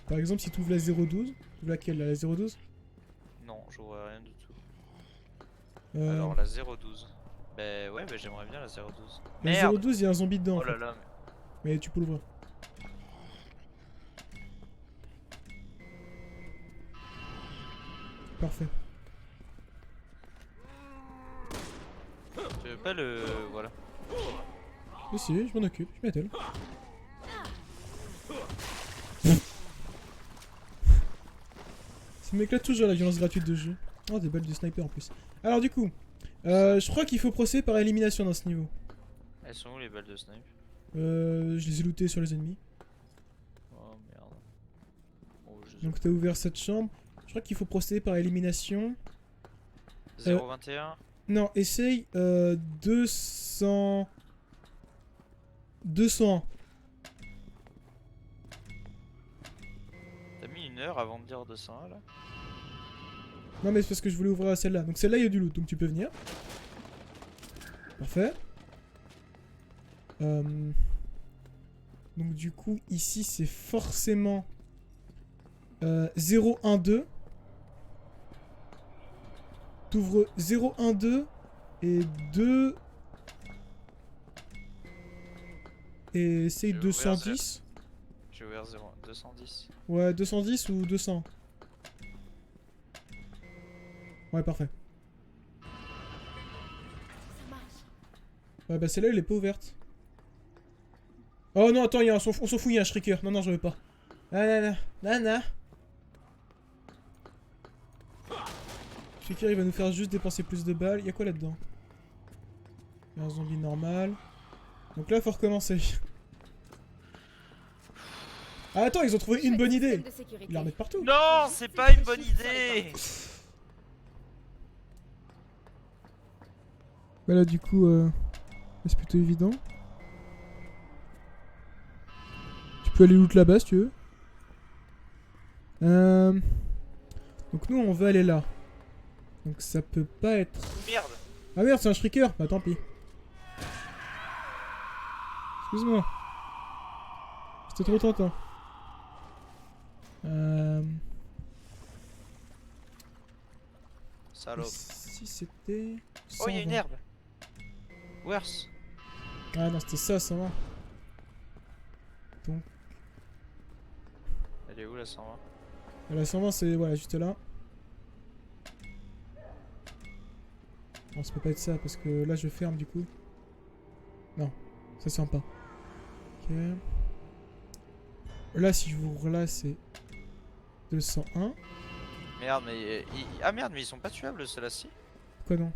Par exemple si tu ouvres la 012, tu ouvres laquelle là, la 012? Non, je vois rien du tout. Euh, Alors la 012. Bah ouais, bah j'aimerais bien la 012. la Merde. 012 il y a un zombie dedans. Oh en fait. là là. Mais tu peux l'ouvrir. Parfait. Tu veux pas le... Voilà. Mais si, je m'en occupe, je m'attelle. Ça m'éclate toujours la violence gratuite de jeu. Oh, des balles de sniper en plus. Alors du coup, je crois qu'il faut procéder par élimination dans ce niveau. Elles sont où les balles de snipe? Je les ai lootées sur les ennemis. Oh merde. Oh, Donc t'as ouvert cette chambre. Je crois qu'il faut procéder par élimination. 021. Non, essaye 200... 201. 1 heure avant de dire 201 là. Non mais c'est parce que je voulais ouvrir celle-là. Donc celle-là il y a du loot, donc tu peux venir. Parfait. Donc du coup ici c'est forcément 0, 1, 2. T'ouvres 0, 1, 2 et 2 et c'est Je vais ouvrir 210. J'ai ouvert 0, 210. Ouais, 210 ou 200. Ouais, parfait. Ça marche. Ouais, bah celle-là, elle est pas ouverte. Oh non, attends, on s'en fout, il y a un shrieker. Non, non, je veux pas. Ah, non. Shrieker, il va nous faire juste dépenser plus de balles. Y'a quoi là-dedans? Y'a un zombie normal. Donc là, faut recommencer. Ah, attends, ils ont trouvé une bonne idée. Ils la remettent partout. Non, c'est pas une bonne idée. Bah là, du coup, c'est plutôt évident. Tu peux aller loot là-bas si tu veux. Donc nous, on va aller là. Donc ça peut pas être... Merde. Ah merde, c'est un shrieker. Bah tant pis. Excuse-moi. C'était trop tentant. Salope. Si c'était... Oh, il y a une 120. herbe. Worse. Ah non, c'était ça, 120. Donc... Elle est où la 120? La 120, c'est... Voilà, juste là. Non, ça peut pas être ça, parce que là, je ferme, du coup. Non, ça sent pas. Ok. Là, si je vous là, c'est... 201. Merde, mais... Ah merde, mais ils sont pas tuables ceux-là-ci. Quoi non?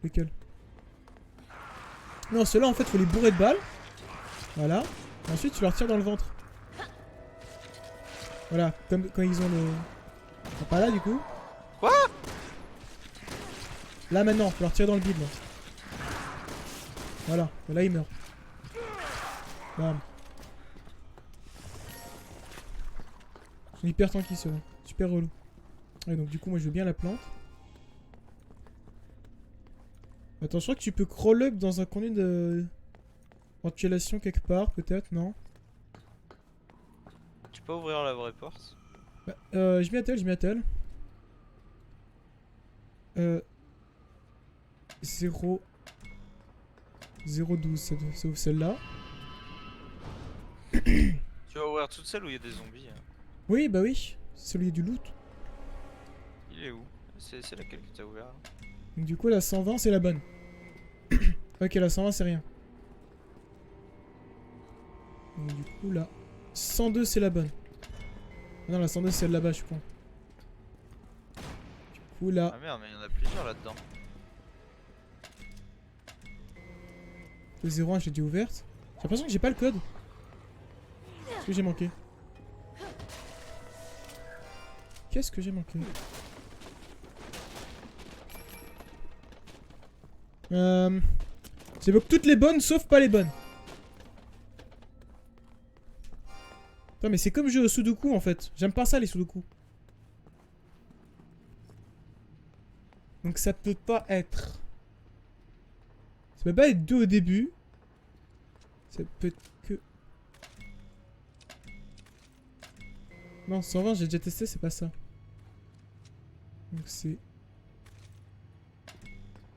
Lesquels? Non, ceux-là, en fait, faut les bourrer de balles. Voilà. Et ensuite, tu leur tires dans le ventre. Voilà, comme quand ils ont le... Ah, pas là, du coup. Quoi? Là, maintenant, faut leur tirer dans le bide, là. Voilà, et là, ils meurent. Bam. Ils sont hyper tanky, ceux-là. Super relou. Ouais, donc, du coup, moi, je veux bien la plante. Attends, je crois que tu peux crawl up dans un conduit de... ventilation quelque part, peut-être, non? Tu peux ouvrir la vraie porte? Bah, je m'y attelle. 0... 012, ça ouvre celle-là. Tu vas ouvrir toute celle où il y a des zombies. Hein. Oui, bah oui, c'est celui du loot. Il est où? C'est laquelle que t'as ouvert là? Donc du coup, la 120, c'est la bonne. Ok, la 120, c'est rien. Donc du coup, la 102, c'est la bonne. Ah non, la 102, c'est celle là-bas, je suis con. Du coup, là... Ah merde, mais il y en a plusieurs là-dedans. Le 01, je l'ai déjà ouverte. J'ai l'impression que j'ai pas le code. Qu'est-ce que j'ai manqué? Qu'est-ce que j'ai manqué? J'évoque toutes les bonnes sauf pas les bonnes. Putain, mais c'est comme jouer au Sudoku en fait. J'aime pas ça les Sudoku. Donc ça peut pas être. Ça peut pas être 2 au début. Ça peut être que... Non, 120 j'ai déjà testé, c'est pas ça. Donc c'est...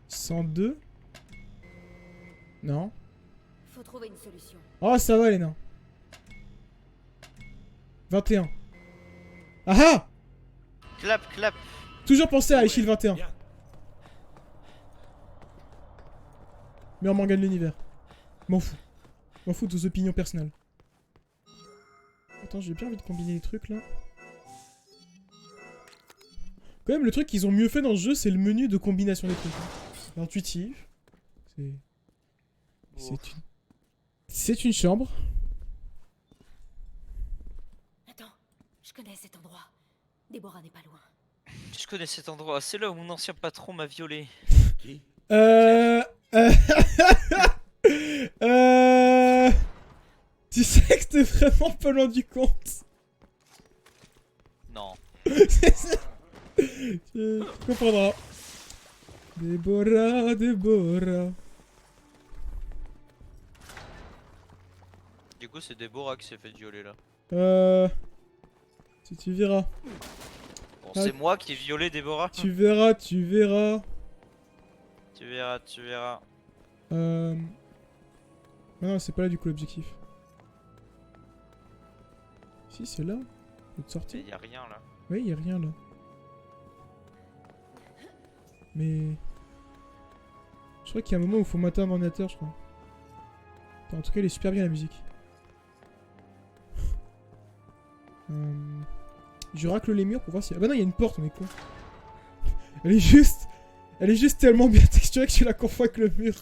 102. Non. Faut trouver une solution. Oh ça va les nains. 21. Ah ah! Clap, clap. Toujours penser à Shield 21. Mais on m'en gagne l'univers. M'en fous. M'en fous de vos opinions personnelles. Attends, j'ai bien envie de combiner les trucs là. Quand même, le truc qu'ils ont mieux fait dans ce jeu, c'est le menu de combination des trucs. C'est intuitif. C'est une chambre. Attends, je connais cet endroit. Déborah n'est pas loin. Je connais cet endroit. C'est là où mon ancien patron m'a violé. Qui? Tu sais que t'es vraiment pas loin du compte. Non. C'est ça. Tu comprendras. Déborah, Déborah. Du coup, c'est Déborah qui s'est fait violer là. Tu verras. Bon, Ah. c'est moi qui ai violé Déborah. Tu verras, tu verras. Tu verras, tu verras. Ah non, c'est pas là du coup l'objectif. Si, c'est là. Faut sortir. Il y a rien là. Oui, y a rien là. Mais... Je crois qu'il y a un moment où il faut mater un ordinateur, je crois. Enfin, en tout cas, elle est super bien la musique. Je racle les murs pour voir si... Ah bah non, il y a une porte, on est con. Elle est juste... Elle est juste tellement bien texturée que tu la confonds avec le mur.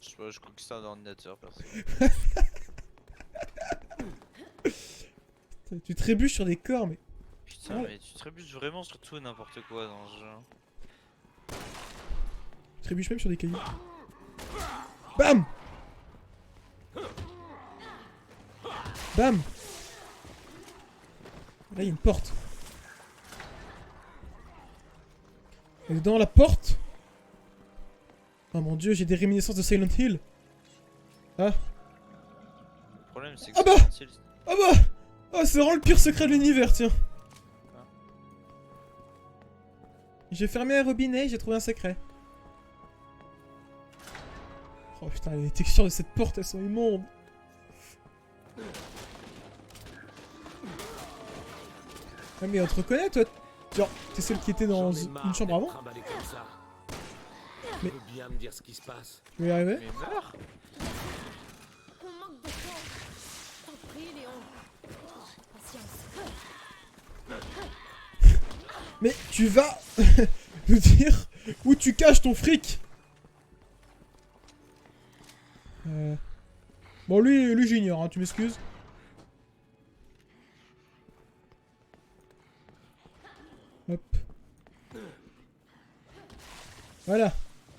Je crois que c'est un ordinateur, perso. Tu trébuches sur des corps, mais... Putain, Ouais. mais tu trébuches vraiment sur tout et n'importe quoi dans ce jeu. Tu trébuches même sur des cailloux. Bam! Bam! Là, il y a une porte. Et dedans la porte. Oh mon dieu, j'ai des réminiscences de Silent Hill. Ah, Le problème, c'est que Ah bah c'est le- ah bah! Oh, c'est vraiment le pire secret de l'univers, tiens. J'ai fermé un robinet, j'ai trouvé un secret. Oh putain, les textures de cette porte, elles sont immondes. Ah mais on te reconnaît, toi? Genre, t'es celle qui était dans une chambre avant? Mais- Mais bien me dire ce qui se passe. Tu vas y arriver? Mais meurs! On manque de temps. T'en prie, Léon. Patience. Mais tu vas nous dire où tu caches ton fric? Bon, lui j'ignore, hein, tu m'excuses. Hop. Voilà.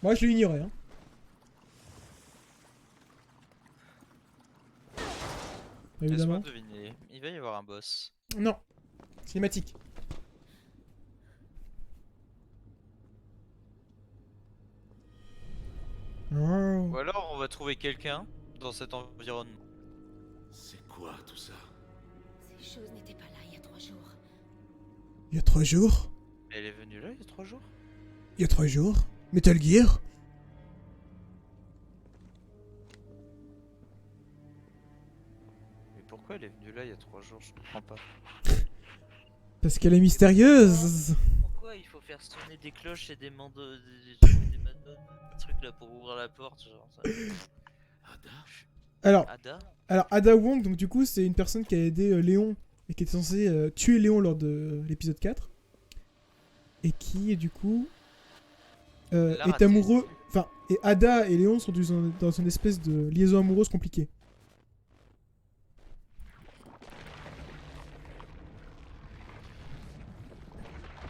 Moi je l'ai ignoré, hein. Laisse-moi Évidemment. deviner, il va y avoir un boss. Non. Cinématique. Oh. Ou alors on va trouver quelqu'un dans cet environnement. C'est quoi tout ça? Ces choses n'étaient pas là il y a 3 jours. Il y a 3 jours. Elle est venue là il y a 3 jours? Il y a 3 jours. Metal Gear. Mais pourquoi elle est venue là il y a 3 jours? Je comprends pas. Parce qu'elle est mystérieuse. Pourquoi il faut faire sonner des cloches et des mandos, des madones, des trucs là pour ouvrir la porte, genre ça. Ada? Alors Ada Wong, donc du coup, c'est une personne qui a aidé Léon et qui était censée tuer Léon lors de l'épisode 4. Et qui, du coup, L'a est raté. amoureux. Enfin, et Ada et Léon sont dans une espèce de liaison amoureuse compliquée.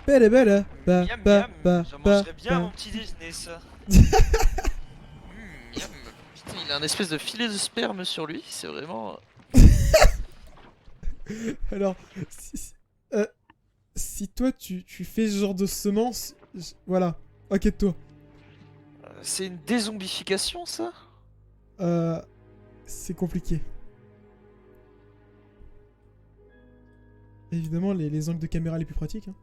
Belle, belle, ba, Miam ba, miam, ba, j'en ba, mangerais bien à ba. mon petit déjeuner ça. Miam. Putain, il a un espèce de filet de sperme sur lui, c'est vraiment... Alors, si toi tu fais ce genre de semence, voilà, inquiète-toi. C'est une dézombification ça? C'est compliqué. Évidemment, les angles de caméra les plus pratiques. Hein.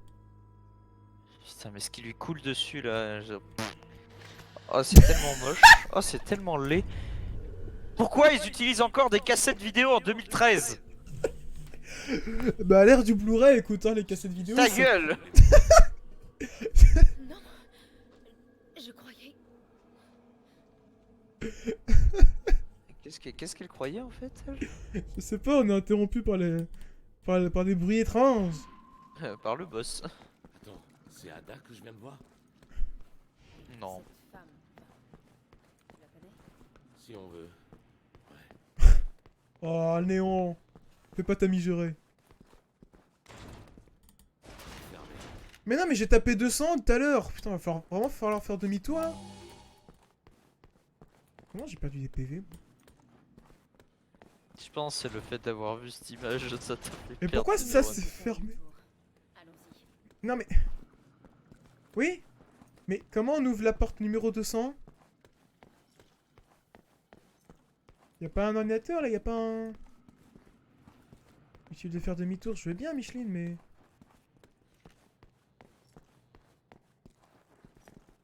Putain mais ce qui lui coule dessus là... Oh c'est tellement moche, oh c'est tellement laid. Pourquoi ils utilisent encore des cassettes vidéo en 2013? Bah à l'ère du Blu-ray, écoute, hein, les cassettes vidéo. Ta c'est- gueule! Non. Je croyais. Qu'est-ce qu'elle croyait en fait elle? Je sais pas, on est interrompu par des bruits étranges. Par le boss. Attends, c'est Ada que je viens de voir? Non. Femme. Tu la connais? Si on veut. Oh, Néon, fais pas ta mijaurée. Fermé. Mais non, mais j'ai tapé 200 tout à l'heure. Putain, vraiment falloir faire demi-tour là. Comment j'ai perdu des PV? Je pense que c'est le fait d'avoir vu cette image, ça t'a fait Mais perdre pourquoi des ça neurones. c'est fermé? Non mais... Oui? Mais comment on ouvre la porte numéro 200? Y'a pas un ordinateur là, y'a pas un... Utile de faire demi-tour, je veux bien Micheline, mais...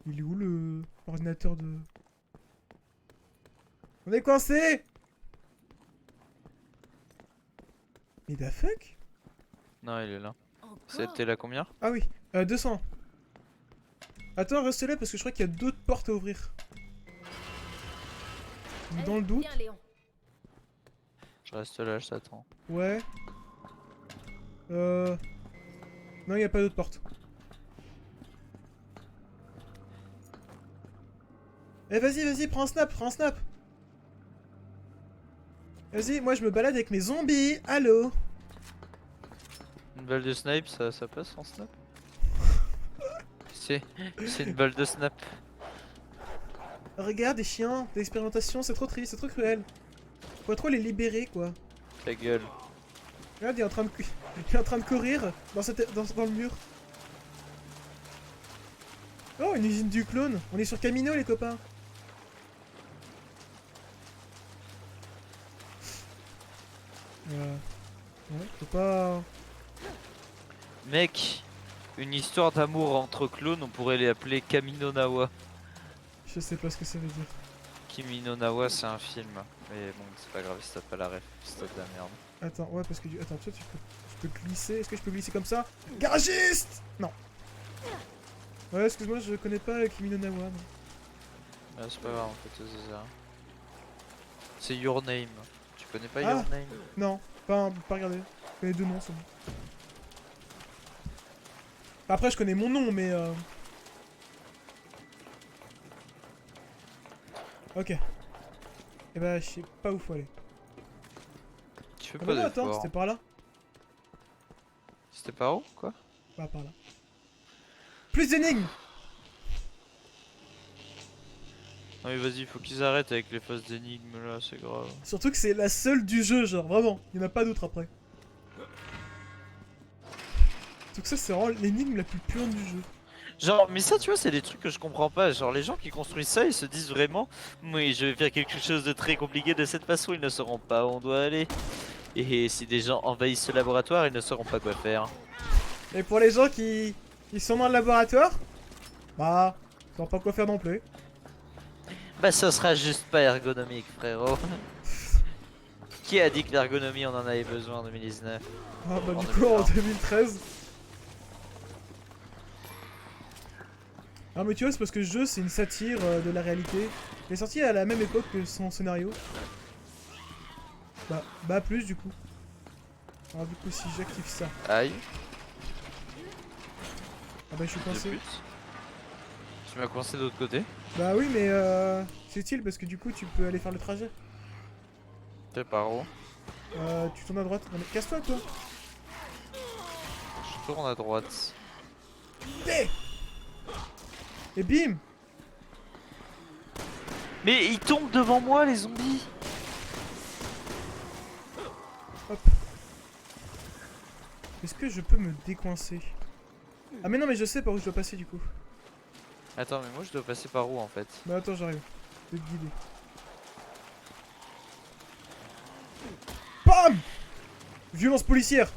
Il est où le... l'ordinateur de... On est coincé! Mais the fuck? Non, il est là. Encore? C'était là combien? Ah oui, 200. Attends, reste là parce que je crois qu'il y a d'autres portes à ouvrir. Donc, dans le doute... Viens, Léon. Je reste là, je t'attends. Ouais. Non, il n'y a pas d'autre porte. Eh, vas-y, vas-y, prends un snap, prends un snap. Vas-y, moi je me balade avec mes zombies. Allô? Une balle de snipe, ça passe en snap? C'est une balle de snap. Regarde, des chiens, des expérimentations, c'est trop triste, c'est trop cruel. Faut trop les libérer, quoi. Ta gueule. Regarde, il est en train de, il est en train de courir dans le mur. Oh, une usine du clone. On est sur Camino, les copains. Ouais, faut pas... Mec, une histoire d'amour entre clones, on pourrait les appeler Kamino Nawa. Je sais pas ce que ça veut dire. Kimi no Nawa, c'est un film. Mais bon, c'est pas grave si t'as pas la ref, c'est de la merde. Attends, ouais, parce que attends, toi, tu peux glisser. Est-ce que je peux glisser comme ça? Garagiste! Non. Ouais, excuse-moi, je connais pas Kimi no Nawa. mais- Ah, c'est pas grave en fait, c'est ça. C'est Your Name. Tu connais pas Ah. Your Name? Non, pas regarder. Je connais deux noms, c'est bon. Après, je connais mon nom, mais Ok. Et bah, je sais pas où faut aller. Tu fais Ah pas bah non, attends, d'effort. c'était par là. C'était par où quoi? Bah, par là. Plus d'énigmes! Non mais vas-y, faut qu'ils arrêtent avec les phases d'énigmes là, c'est grave. Surtout que c'est la seule du jeu, genre, vraiment. Il n'y en a pas d'autre après. Donc ça, c'est vraiment l'énigme la plus puante du jeu. Genre, mais ça tu vois, c'est des trucs que je comprends pas. Genre, les gens qui construisent ça, ils se disent vraiment, oui, je vais faire quelque chose de très compliqué de cette façon, ils ne sauront pas où on doit aller. Et si des gens envahissent ce laboratoire, ils ne sauront pas quoi faire. Et pour les gens qui sont dans le laboratoire, bah, ils savent pas quoi faire non plus. Bah, ça sera juste pas ergonomique, frérot. Qui a dit que l'ergonomie on en avait besoin en 2019? Ah bah En du coup en 2020. 2013. Ah mais tu vois c'est parce que le jeu c'est une satire de la réalité. Il est sorti à la même époque que son scénario. Bah plus du coup. Alors du coup si j'active ça. Aïe, Ah bah je suis de coincé. pute. Tu m'as coincé de l'autre côté. Bah oui mais c'est utile parce que du coup tu peux aller faire le trajet. T'es par où? Tu tournes à droite. Non, mais casse-toi toi. Je tourne à droite. Et bim. Mais ils tombent devant moi, les zombies! Est-ce que je peux me décoincer? Ah mais non mais je sais par où je dois passer du coup. Attends, mais moi je dois passer par où en fait? Bah attends j'arrive. Je vais te guider. BAM! Violence policière.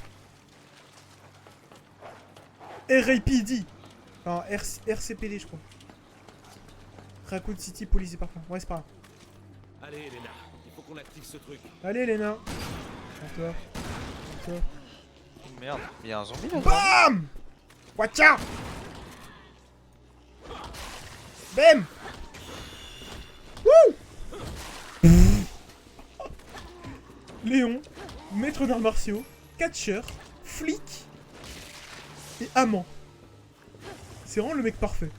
RAPD. Enfin RCPD je crois. Raccoon City Police Department. Ouais c'est pas grave. Allez, Elena, il faut qu'on active ce truc. Allez Léna. Toi. Toi. Oh, merde, il y a un zombie là-dedans. BAM! Watch out! Bam! Wouh! Léon, maître d'arts martiaux, catcheur, flic et amant. C'est vraiment le mec parfait.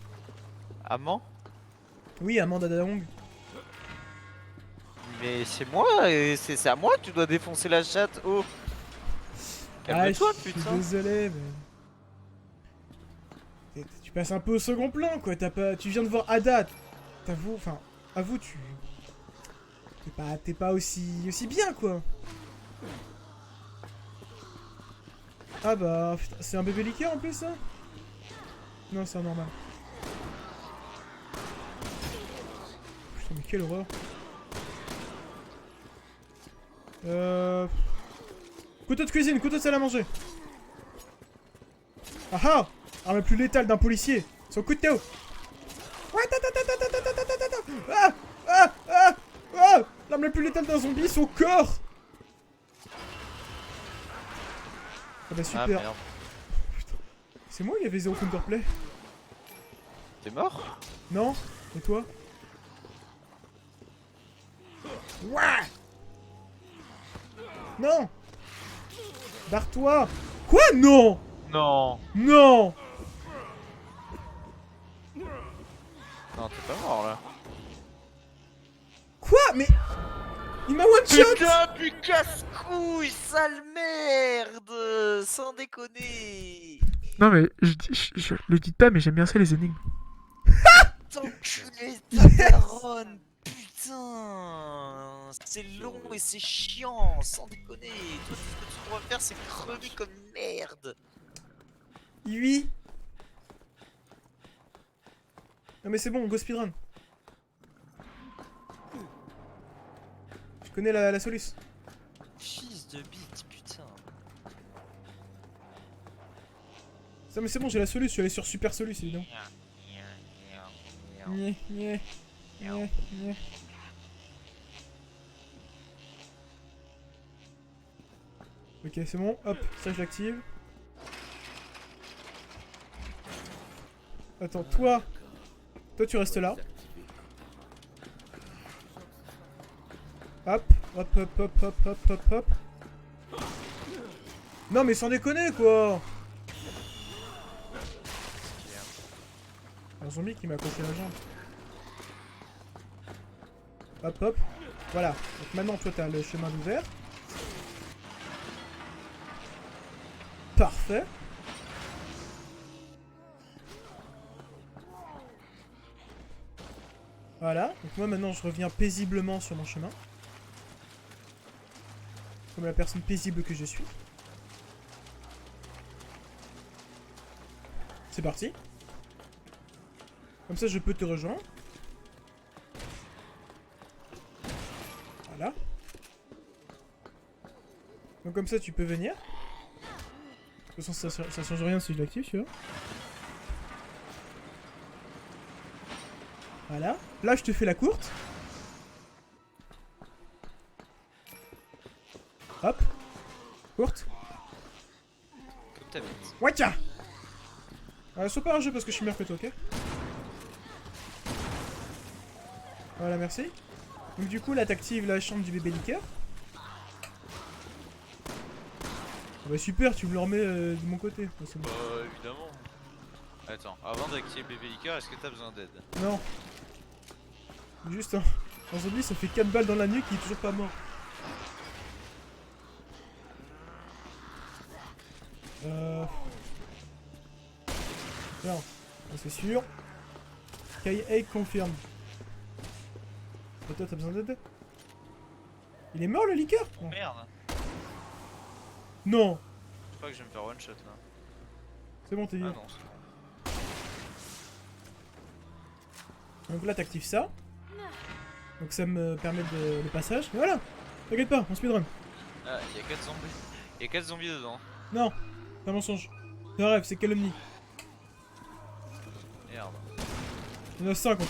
Amant? Oui, amant d'Adaong. Mais c'est moi, et c'est à moi que tu dois défoncer la chatte, oh! Calme-toi, je suis putain! désolé, mais... Tu passes un peu au second plan, quoi. Tu viens de voir Ada. T'avoues, enfin, avoue, T'es pas aussi bien, quoi. Ah bah, putain, c'est un bébé liqueur en plus, ça? Non, c'est normal. Putain, mais quelle horreur. Couteau de cuisine, couteau de salle à manger. Ah ah! Arme plus létale d'un policier. Son couteau. Ouais, ah! Ah! Ah! Ah! L'arme la plus létale d'un zombie, son corps! Ah bah Ah super. merde. C'est moi, il y avait zéro counterplay. T'es mort? Non? Et toi? Ouais! Non! Barre-toi! Quoi? Non! Non. Non! Non, t'es pas mort là. Quoi? Mais... Il m'a one-shot! Putain, du casse-couille, sale merde! Sans déconner! Non mais je le dis pas, mais j'aime bien ça les énigmes. T'enculé ta daronne! Putain! C'est long et c'est chiant, sans déconner! Toi, tout ce que tu dois faire, c'est crever comme une merde! Oui. Non mais c'est bon, go speedrun. Je connais la soluce. Fils de bite, putain! Ça mais c'est bon, j'ai la soluce, je suis allé sur Super Soluce évidemment. Nyeh, nyeh, nyeh, nyeh. Ok, c'est bon, hop, ça je l'active. Attends, toi tu restes là. Hop, hop, hop, hop, hop, hop, hop, hop. Non mais sans déconner quoi. Un zombie qui m'a coupé la jambe. Hop hop. Voilà. Donc maintenant toi t'as le chemin ouvert. Parfait. Voilà. Donc moi maintenant je reviens paisiblement sur mon chemin. Comme la personne paisible que je suis. C'est parti. Comme ça je peux te rejoindre. Voilà. Donc comme ça tu peux venir. De toute façon ça change rien si je l'active, tu vois. Voilà. Là je te fais la courte. Hop. Courte. Comme ta bite. Watcha. Sois pas un jeu parce que je suis meilleur que toi, ok? Voilà, merci. Donc du coup là t'actives la chambre du bébé liqueur. Ah bah super, tu me le remets de mon côté. Ouais, c'est bon. Évidemment. Attends, avant d'activer le bébé liqueur, est-ce que t'as besoin d'aide? Non. Juste un zombie ça fait 4 balles dans la nuque, il est toujours pas mort. Non, c'est sûr. K.A. confirme. Et toi t'as besoin d'aide? Il est mort le liqueur? Non. Merde! Non. Je crois que je vais me faire one shot là. C'est bon, t'es Ah bien. non, c'est bon. Donc là t'actives ça. Donc ça me permet de le passage. Et voilà. T'inquiète pas, on speedrun. Ah, y'a 4 zombies. Y'a 4 zombies dedans. Non, c'est un mensonge. C'est un rêve, c'est calomnie. Merde. Il y en a 5 en plus.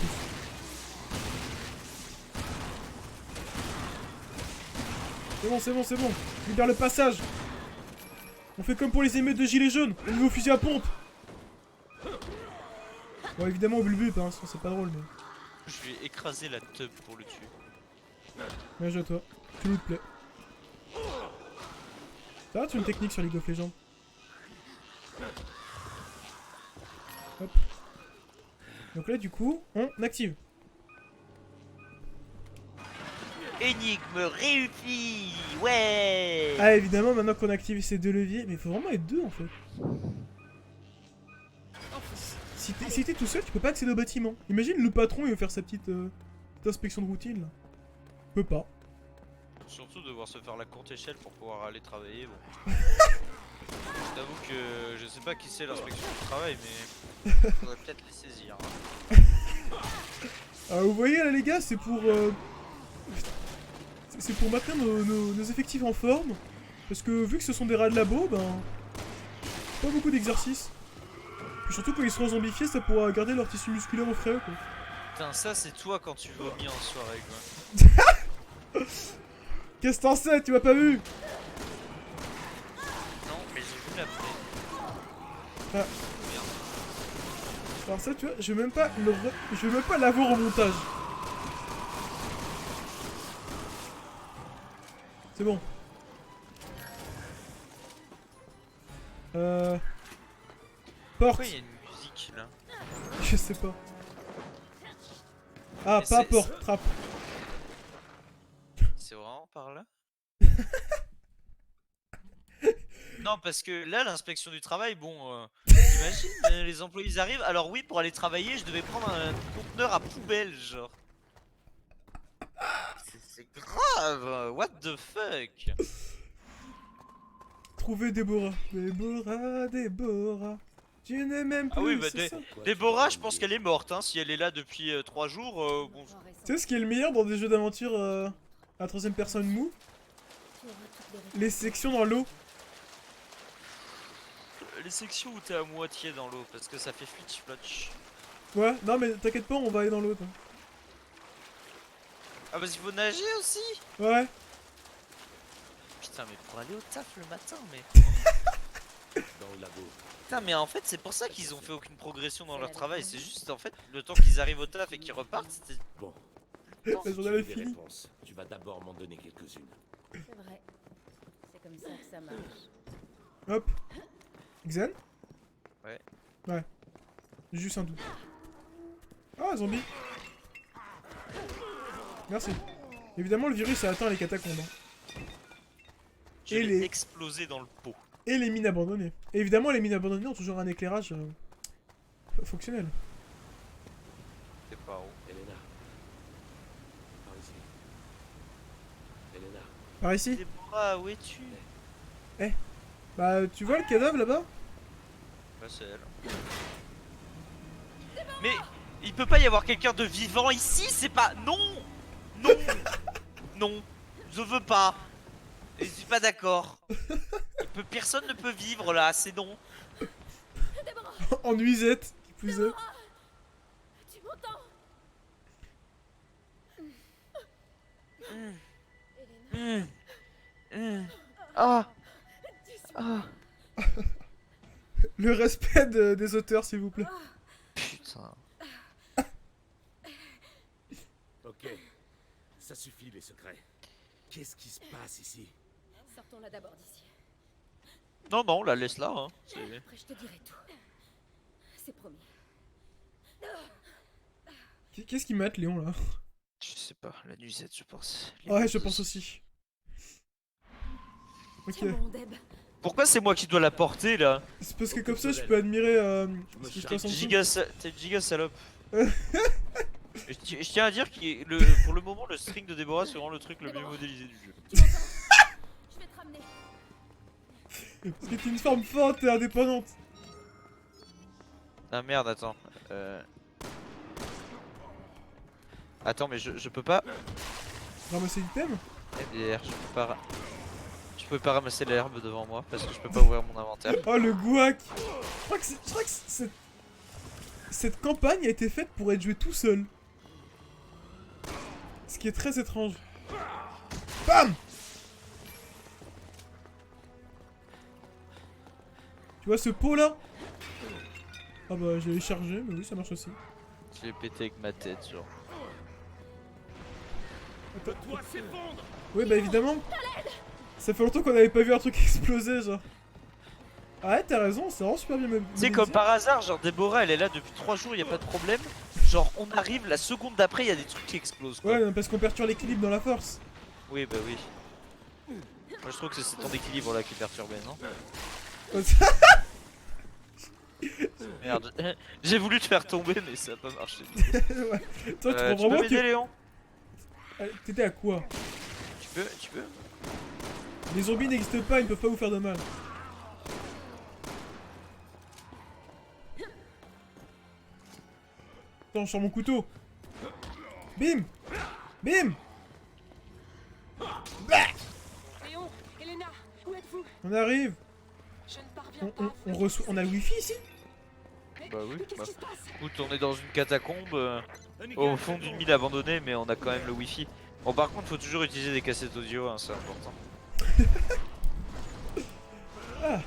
C'est bon, c'est bon, c'est bon. Libère le passage. On fait comme pour les émeutes de gilets jaunes. On met au fusil à pompe. Bon, évidemment, on veut le but, hein, sinon c'est pas drôle, mais. Je vais écraser la tub pour le tuer. Bien joué à toi. Tu te plaît. Ça va, tu as une technique sur League of Legends? Hop. Donc là, du coup, on active. Énigme réussie! Ouais! Ah, évidemment, maintenant qu'on a activé ces deux leviers, mais il faut vraiment être deux en fait. Si t'es tout seul, tu peux pas accéder au bâtiment. Imagine le patron, il veut faire sa petite inspection de routine là. Il peut pas. Surtout devoir se faire la courte échelle pour pouvoir aller travailler. Bon. Je t'avoue que je sais pas qui c'est l'inspection du travail, mais faudrait peut-être les saisir. Hein. Vous voyez là les gars, c'est pour c'est pour maintenir nos effectifs en forme. Parce que vu que ce sont des rats de labo, ben pas beaucoup d'exercices. Puis surtout quand ils seront zombifiés, ça pourra garder leur tissu musculaire au frais quoi. Putain, ça c'est toi quand tu vomis en soirée quoi. Qu'est-ce que t'en sais? Tu m'as pas vu? Non, mais j'ai vu l'après. Ah. Merde. Alors ça tu vois, je vais même pas je vais même pas l'avoir au montage. C'est bon. Porte. Pourquoi il y a une musique là? Je sais pas. Ah, Mais pas c'est- porte, trappe. C'est vraiment par là? Non, parce que là, l'inspection du travail, bon, t'imagines, les employés ils arrivent. Alors oui, pour aller travailler, je devais prendre un conteneur à poubelle, genre. C'est grave, what the fuck? Trouver Déborah. Déborah. Tu n'es même plus. Ah oui, bah c'est ça. Déborah, je pense qu'elle est morte, hein. Si elle est là depuis 3 jours, bon. Tu sais ce qui est le meilleur dans des jeux d'aventure à la troisième personne mou? Les sections dans l'eau. Les sections où t'es à moitié dans l'eau, parce que ça fait flitch-flotch. Ouais, non mais t'inquiète pas, on va aller dans l'eau. Toi. Ah, parce qu'il faut nager aussi? Ouais. Putain, mais pour aller au taf le matin, mais. Dans le labo. Putain, mais en fait, c'est pour ça qu'ils ont fait aucune progression dans leur travail. C'est juste, en fait, le temps qu'ils arrivent au taf et qu'ils repartent, c'était. Bon, La si journée tu veux est des finie. réponses, tu vas d'abord m'en donner quelques-unes. C'est vrai. C'est comme ça que ça marche. Hop. Xen? Ouais. Ouais. Juste un doute. Ah, zombie. Merci. Évidemment, le virus a atteint les catacombes. Hein. Je Et vais les- exploser dans le pot. Et les mines abandonnées. Et évidemment, les mines abandonnées ont toujours un éclairage fonctionnel. C'est pas où. Elena. Par ici. Elena. Par ici. Déborah, où es-tu? Bah, tu vois le cadavre là-bas? Bah, c'est elle. Mais il peut pas y avoir quelqu'un de vivant ici, c'est pas. Non! Non! Non! Je veux pas! Je suis pas d'accord. Personne ne peut vivre là, c'est non. En nuisette, qui plus est. Tu m'entends? Ah! Le respect des auteurs, s'il vous plaît. Putain. Ok. Ça suffit les secrets. Qu'est-ce qui se passe ici? Sortons-la d'abord d'ici. Non, non, la laisse là. Hein. Après, je te dirai tout. C'est promis. Qu'est-ce qui mate, Léon, là? Je sais pas, la nuisette, je pense. Ouais, je pense aussi. Ok. Tiens bon, Deb. Pourquoi c'est moi qui dois la porter là? C'est parce que comme ça, je peux admirer ce qui se T'es passe en dessous. T'es une giga salope. Je tiens à dire que pour le moment, le string de Déborah, c'est vraiment le truc le mieux modélisé du jeu. Tu m'entends? Je vais te ramener. Parce que t'es une femme forte et indépendante. Ah merde, attends. Attends, mais je peux pas. Ramasser l'item? MDR, je peux pas. Je peux pas ramasser l'herbe devant moi parce que je peux pas ouvrir mon inventaire. Oh, le gouac. Je crois que cette campagne a été faite pour être jouée tout seul. Ce qui est très étrange. Bam! Tu vois ce pot là? Ah bah je l'ai chargé, mais oui ça marche aussi. Je l'ai pété avec ma tête, genre. Le toit s'effondre! Oui bah évidemment. Ça fait longtemps qu'on avait pas vu un truc exploser genre. Ah ouais t'as raison, c'est vraiment super bien Tu sais, modélisé. comme par hasard, genre Déborah elle est là depuis 3 jours, y a pas de problème. Genre, on arrive, la seconde d'après, y a des trucs qui explosent quoi. Ouais non, parce qu'on perturbe l'équilibre dans la force. Oui, bah oui. Moi je trouve que c'est ton équilibre là qui est perturbé, non? Merde, j'ai voulu te faire tomber, mais ça a pas marché. Ouais. Toi tu crois Tu peux vraiment m'aider, que... Léon? T'étais à quoi? Tu peux? Les zombies n'existent pas, ils ne peuvent pas vous faire de mal. Attends, je sors mon couteau. Bim. Bim. Léon, Elena, où êtes-vous? On arrive. Je ne parviens pas. On a le wifi ici? Bah oui, Qu'est-ce bah. qui se passe? Écoute, on est dans une catacombe au fond d'une mine abandonnée, mais on a quand même le wifi. Bon, par contre, faut toujours utiliser des cassettes audio, hein, c'est important. Ah.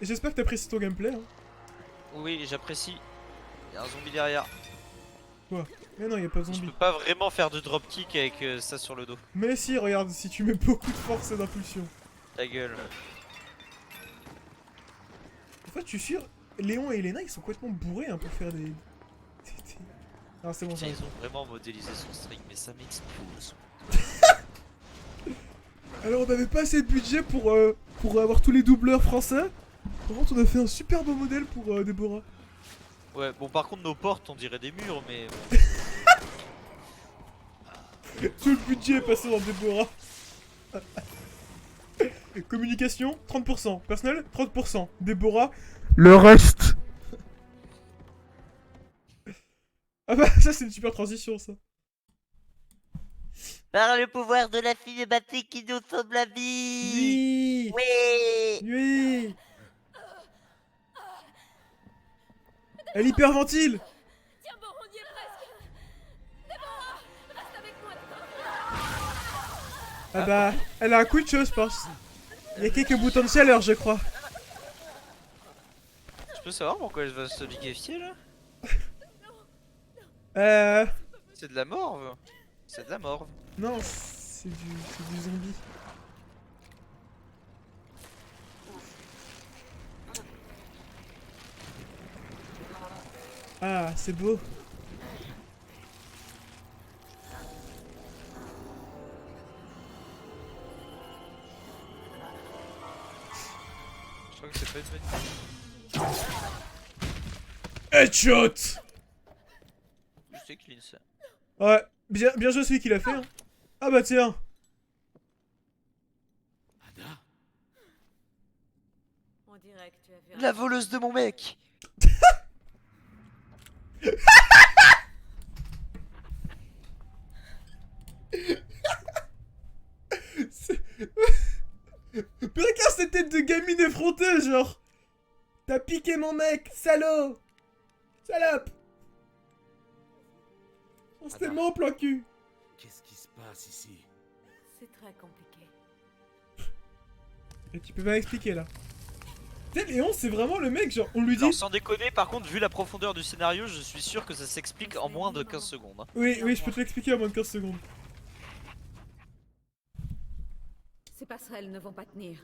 J'espère que t'apprécies ton gameplay. Hein. Oui, j'apprécie. Y'a un zombie derrière. Mais non, y a pas de Je zombie. peux pas vraiment faire de dropkick avec ça sur le dos. Mais si, regarde, si tu mets beaucoup de force et d'impulsion. Ta gueule. En fait, je suis sûr, Léon et Elena, ils sont complètement bourrés hein, pour faire des... Ah, c'est bon, ça. Tiens, ils ont vraiment modélisé son string, mais ça m'explose. Alors, on n'avait pas assez de budget pour avoir tous les doubleurs français. Par contre, on a fait un super beau modèle pour Déborah. Ouais, bon, par contre, nos portes, on dirait des murs, mais. Tout le budget est passé dans Déborah. Communication, 30%. Personnel, 30%. Déborah. Le reste. Ah bah, ça, c'est une super transition, ça. Par le pouvoir de la fille de Baté qui nous sauve la vie. Oui. Oui. Oui. Elle hyperventile. Tiens bon, on y est presque. Déborah, reste avec moi, d'accord? Ah bah, elle a un coup de chaud, je pense. Il y a quelques boutons de chaleur, je crois. Je peux savoir pourquoi elle va se liquéfier là? C'est de la morve. C'est de la morve. Non, c'est du zombie. Ah, c'est beau. Je crois que c'est pas une bonne idée. Headshot. Je sais clean ça. Ouais, bien joué celui qui l'a fait. Hein. Ah bah tiens. Ada? On dirait que tu as vu La voleuse de mon mec. Regarde cette tête de gamine effrontée, genre. T'as piqué mon mec, salaud. Salope. On s'était Ada. tellement en plein cul. Qu'est-ce qui se passe ici? C'est très compliqué. Et tu peux pas expliquer là. Tu sais, Léon, c'est vraiment le mec, genre, on lui dit. Alors sans déconner, par contre, vu la profondeur du scénario, je suis sûr que ça s'explique en moins de 15 secondes. Hein. Oui, je peux te l'expliquer en moins de 15 secondes. Ces passerelles ne vont pas tenir.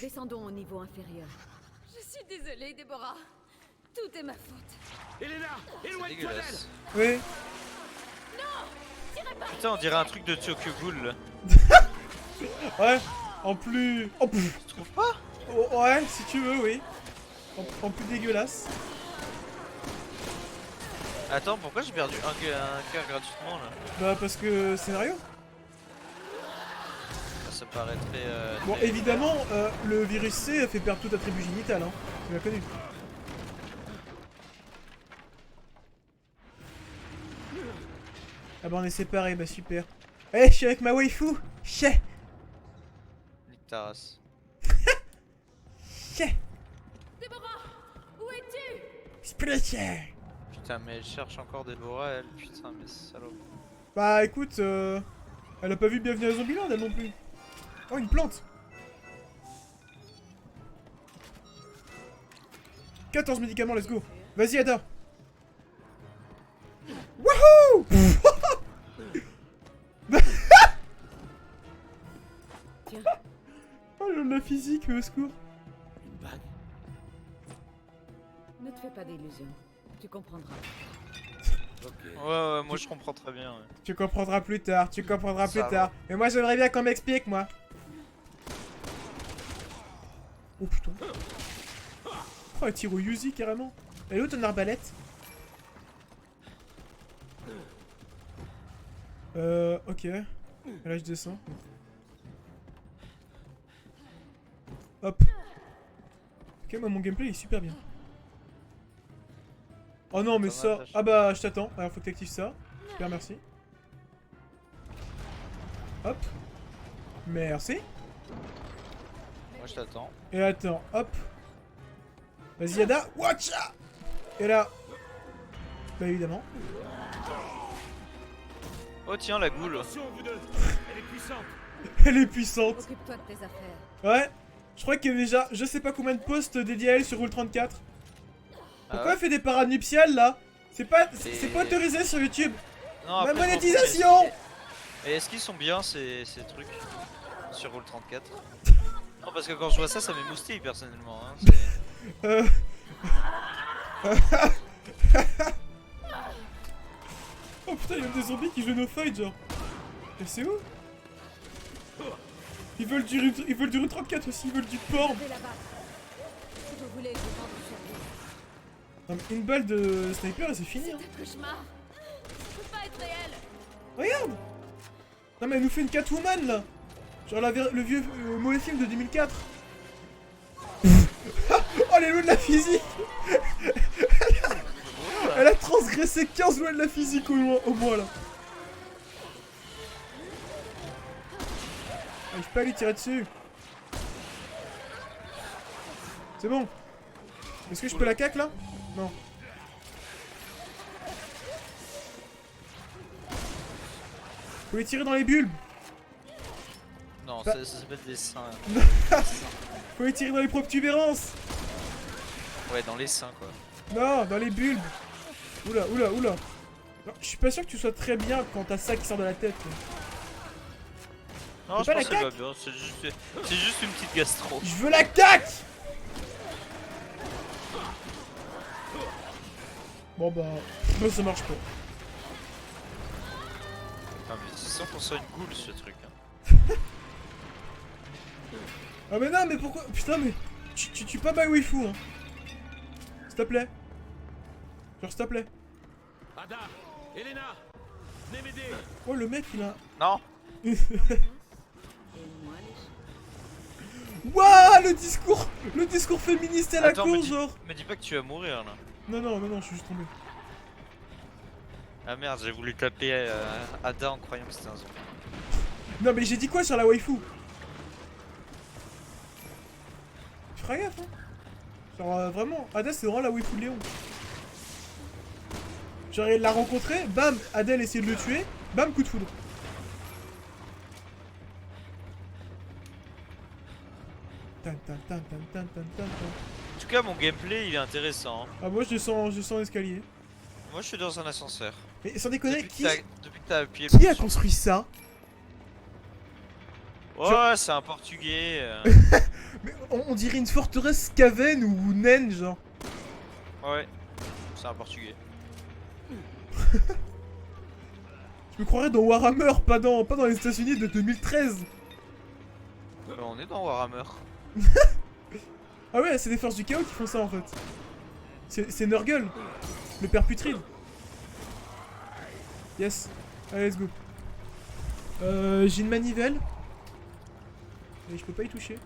Descendons au niveau inférieur. Je suis désolée, Déborah. Tout est ma faute. Elena, C'est éloigne-toi d'elle! dégueulasse. Oui. Putain, on dirait un truc de Tokyo Ghoul là. Ouais. En plus. Oh, pff. Tu trouves pas? Oh, ouais, si tu veux, oui. En plus dégueulasse. Attends, pourquoi j'ai perdu un cœur gratuitement là? Bah, parce que scénario. Ça paraît très. Bon, très- évidemment, le virus C fait perdre toute ta tribu génitale, hein. Tu l'as connu. Ah bah, on est séparés, bah super. Eh, je suis avec ma waifu. Chais. Nique ta race. Chais. Déborah, où es-tu? Splitter. Putain, mais elle cherche encore Déborah, elle. Putain, mais salope. Bah, écoute, elle a pas vu Bienvenue à Zombieland, elle non plus. Oh, une plante. 14 médicaments, let's go. Vas-y, Ada. Wouhou. Tiens, Oh, la physique, au secours. Une bague? ne te fais pas d'illusions. Tu comprendras. Ok. Ouais, moi je comprends très bien. Ouais. Tu comprendras plus tard, tu comprendras plus Ça tard. Mais moi, j'aimerais bien qu'on m'explique, moi. Oh, putain. Oh, elle tire au Yuzi, carrément. Elle est où ton arbalète? Ok. Et là, je descends. Hop. Ok, moi, mon gameplay est super bien. Oh non, mais T'en ça... attaches. Ah bah, je t'attends. Alors, faut que t'actives ça. Super, merci. Hop. Merci. Moi je t'attends. Et attends, hop. Vas-y, Ada. Watcha. Et là... Bah, évidemment. Oh tiens la goule. Attention, vous deux. Elle est puissante. Elle est puissante. Occupe-toi de tes affaires. Ouais. Je crois qu'il y a déjà je sais pas combien de posts dédiés à elle sur Rule 34. Pourquoi elle fait des parades nuptiales là? C'est pas autorisé sur YouTube. Non, La après, je m'en fous, monétisation. mais est-ce qu'ils sont bien ces trucs sur Roll 34? Non parce que quand je vois ça, ça m'émoustille personnellement. Hein, c'est- Euh... Oh putain, il y a des zombies qui jouent nos fights genre. Et c'est où? Ils veulent du Rule 34 aussi, ils veulent du porn. Je vais là-bas. Si vous voulez, je vends du survie. Non, mais une balle de sniper et c'est fini hein. C'est un cauchemar. Ça peut pas être réel. Regarde. Non mais elle nous fait une Catwoman là. Genre le vieux mauvais film de 2004. Oh les lois de la physique. Elle a transgressé 15 lois de la physique au moins là. J'arrive pas à lui tirer dessus. C'est bon. Est-ce que je peux la cac là? Non. Faut les tirer dans les bulbes. Non, Bah- ça s'appelle des seins. Faut les tirer dans les protubérances. Ouais, dans les seins quoi. Non, dans les bulbes. Oula, oula, oula. Non, je suis pas sûr que tu sois très bien quand t'as ça qui sort de la tête. Non, C'est je pas pense la que ça va bien, c'est juste une petite gastro. Je veux la cac. Bon bah, non, ça marche pas. Ah mais c'est 100% une goule ce truc. Hein. Ah mais non, mais pourquoi? Putain, mais tu tues pas ma waifu hein. S'il te plaît. Genre s'il te plaît. Ada, Elena, venez m'aider. Oh le mec il a... Non. Et moi, les chats. Wouah, le discours féministe à la Attends, con genre. me dis pas que tu vas mourir là. Non, non, non, non, je suis juste tombé. Ah merde, j'ai voulu taper Ada en croyant que c'était un zombie. Non mais j'ai dit quoi sur la waifu? Tu feras gaffe hein. Genre vraiment, Ada c'est vraiment la waifu de Léon. Genre il l'a rencontré, bam, Adèle essaie de le tuer, bam, coup de foudre. Tan, tan, tan, tan, tan, tan, tan, tan. En tout cas, mon gameplay il est intéressant. Hein. Ah moi je descends l'escalier. Moi je suis dans un ascenseur. Mais sans déconner, Depuis qui que t'as appuyé a le bouton. construit ça? Ouais, c'est un portugais. Mais on dirait une forteresse Skaven ou naine genre. Ouais, c'est un portugais. Je me croirais dans Warhammer, pas dans les États-Unis de 2013. On est dans Warhammer. Ah ouais, c'est des forces du chaos qui font ça en fait. C'est Nurgle, le père putride. Yes, allez let's go. J'ai une manivelle. Et je peux pas y toucher.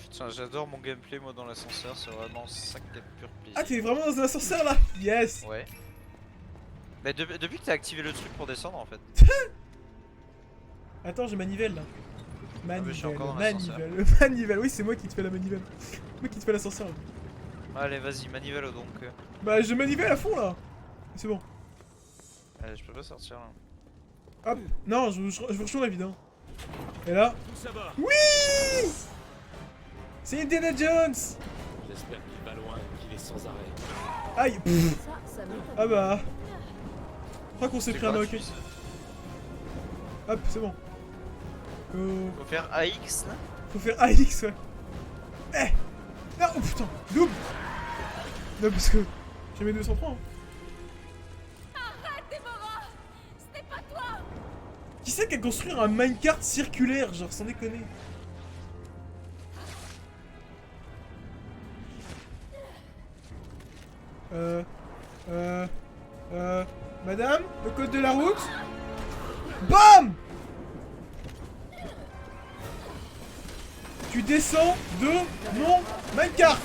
Putain, j'adore mon gameplay moi dans l'ascenseur, c'est vraiment ça qui est pur plaisir. Ah t'es vraiment dans un ascenseur là? Yes. Ouais. Bah depuis que t'as activé le truc pour descendre en fait. Attends, j'ai manivelle là. mais je suis Manivelle, encore dans l'ascenseur. manivelle, oui c'est moi qui te fais la manivelle. Moi qui te fais l'ascenseur là. Allez vas-y, manivelle donc. Bah je manivelle à fond là. C'est bon. Allez, je peux pas sortir là. Hop, non, je vous rejoins la vidéo. Et là, Tout ça va. oui, c'est Indiana Jones. J'espère qu'il va loin, qu'il est sans arrêt. Aïe, pff. Ça m'étonne. Ah bah, je crois qu'on s'est C'est pris un gratuit, hockey. ça. Hop, c'est bon. Faut faire AX là. Faut faire AX, ouais. Eh, non, oh putain, double. Non parce que j'ai mes 203. Hein. Arrête, Déborah. Ce n'est pas toi. Qui c'est qui a construit un minecart circulaire, genre sans déconner? Madame, le code de la route? BAM! Tu descends de mon minecart!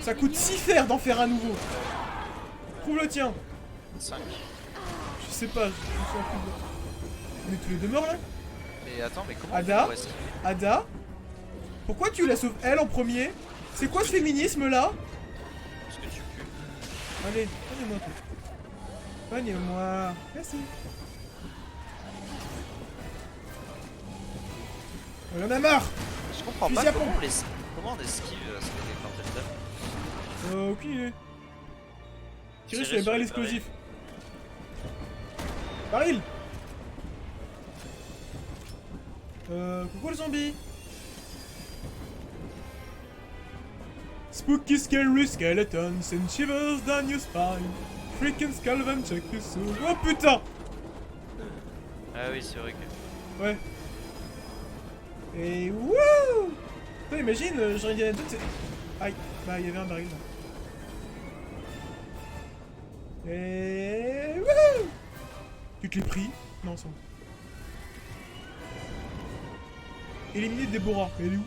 Ça coûte 6 fers d'en faire un nouveau! Trouve le tien. 5. Je sais pas, je suis un peu... On est tous les deux morts là? Mais attends, mais comment Ada? on fait pour esquiver? Ada? Pourquoi tu la sauves elle en premier? C'est quoi ce féminisme là? Parce que tu pues. Allez, prenez-moi. Prenez-moi. Merci. On en a marre. Je comprends Fusil pas à pompe. comment on esquive ce que des plantes Aucune idée. Tirer Tirer sur les sur barils les explosifs. Baril. Coucou le zombie. Spooky scary skeletons and shivers down your spine. Freaking skull and check your soul. Oh putain. Ah oui, c'est vrai que... Ouais. Et wouh. Toi imagine, j'aurais dit à la c'est... Aïe, bah il y avait un baril là. Et wouh. Tu te l'es pris? Non, c'est bon. Éliminer Déborah, mais elle est où?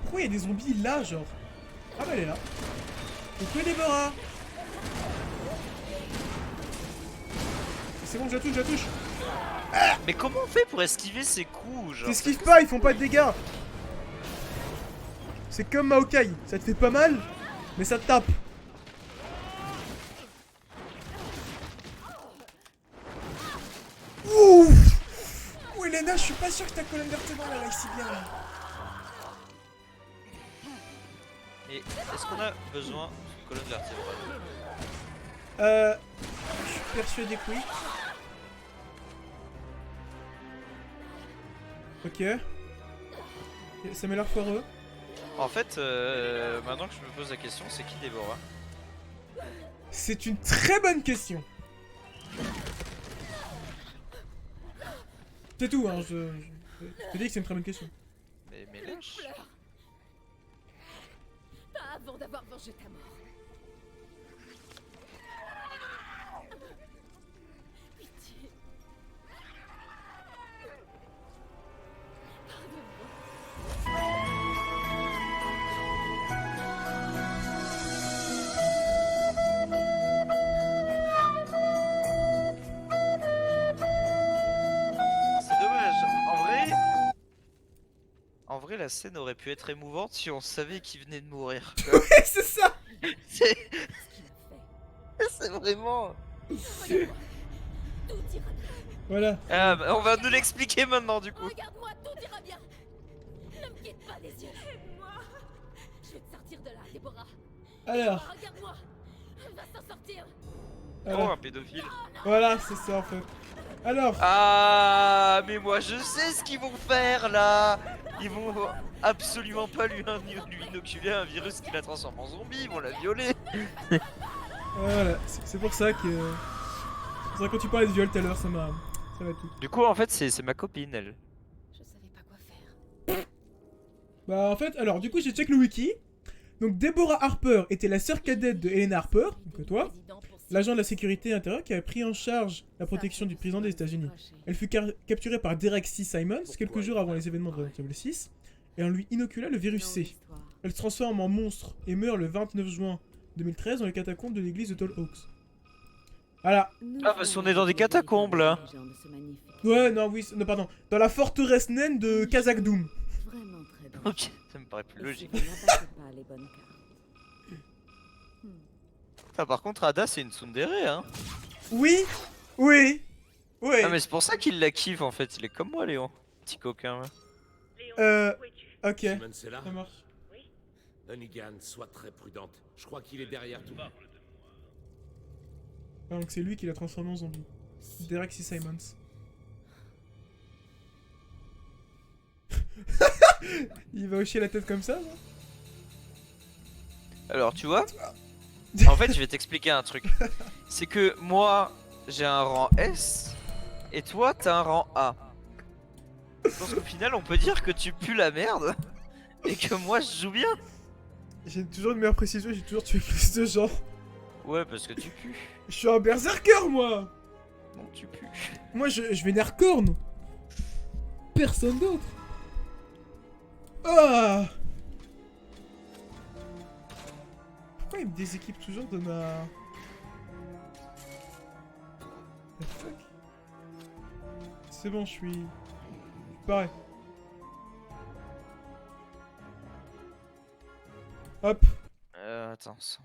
Pourquoi il y a des zombies là, genre? Ah bah elle est là. Coucou Déborah. C'est bon, je la touche, Mais comment on fait pour esquiver ces coups, genre? T'esquives pas, ils font pas de dégâts. C'est comme Maokai, ça te fait pas mal, mais ça te tape. Ouf. Ouh Elena, je suis pas sûr que ta colonne vertébrale elle aille si bien là. Et est-ce qu'on a besoin d'une colonne vertébrale? Je suis persuadé que oui. Ok. Ça m'a l'air foireux. En fait, maintenant que je me pose la question, c'est qui Déborah? C'est une très bonne question. C'est tout, hein, je te dis que c'est une très bonne question. Mais Ne lâche. pleure pas avant d'avoir vengé ta mort. Pitié. Pardonne-moi. C'est dommage. En vrai, la scène aurait pu être émouvante si on savait qu'il venait de mourir. Ouais, c'est ça. C'est Ce qu'il a fait. c'est vraiment... Regarde-moi. Tout ira bien. Voilà. Ah, bah, on va nous l'expliquer maintenant du coup. Regarde-moi, tout ira bien. Ne me quitte pas des yeux. Aide-moi. Je vais te sortir de là, Déborah. Alors, Regarde-moi. Elle va s'en sortir. Oh, voilà, un pédophile. voilà c'est ça en fait. Alors, Ah, mais moi je sais ce qu'ils vont faire là. Ils vont absolument pas lui inoculer un virus qui la transforme en zombie, ils vont la violer. voilà, c'est pour ça que... C'est vrai que quand tu parlais de viol tout à l'heure, ça m'a tout. Du coup, en fait, c'est ma copine, elle. Je savais pas quoi faire. Bah en fait, alors du coup j'ai check le wiki. Donc Deborah Harper était la sœur cadette de Helena Harper, donc toi, l'agent de la sécurité intérieure qui a pris en charge la protection du président des États-Unis. Elle fut capturée par Derek C. Simons quelques jours avant les événements de Resident Evil 6 et on lui inocula le virus C. Elle se transforme en monstre et meurt le 29 juin 2013 dans les catacombes de l'église de Tall Oaks. Voilà. Ah, parce qu'on est dans des catacombes, là. Ouais, non, oui, non, pardon. Dans la forteresse naine de Kazakh Doom. Vraiment très dangereux. Ok, ça me paraît plus logique. Et si vous n'abattez pas les bonnes cartes. Ah, par contre, Ada, c'est une tsundere, hein. Oui, oui, oui. Ah, mais c'est pour ça qu'il la kiffe en fait. Il est comme moi, Léon. Petit coquin, là. Ok, Simon, c'est là. ça marche. Hunnigan, sois très prudente. Je crois qu'il est derrière tout. Ah, donc c'est lui qui l'a transformé en zombie. Derek C. Simons. Il va hocher la tête comme ça, non? Alors, tu vois, en fait, je vais t'expliquer un truc. C'est que moi, j'ai un rang S et toi, t'as un rang A. Je pense qu'au final, on peut dire que tu pues la merde et que moi, je joue bien. J'ai toujours une meilleure précision, j'ai toujours tué plus de gens. Ouais, parce que tu pues. Je suis un berserker, moi. Non, tu pues. Moi, je vénère Korn. Personne d'autre. Ah. Pourquoi il me déséquipe toujours de ma... The fuck? C'est bon, je suis... Pareil. Hop. Attends, ça.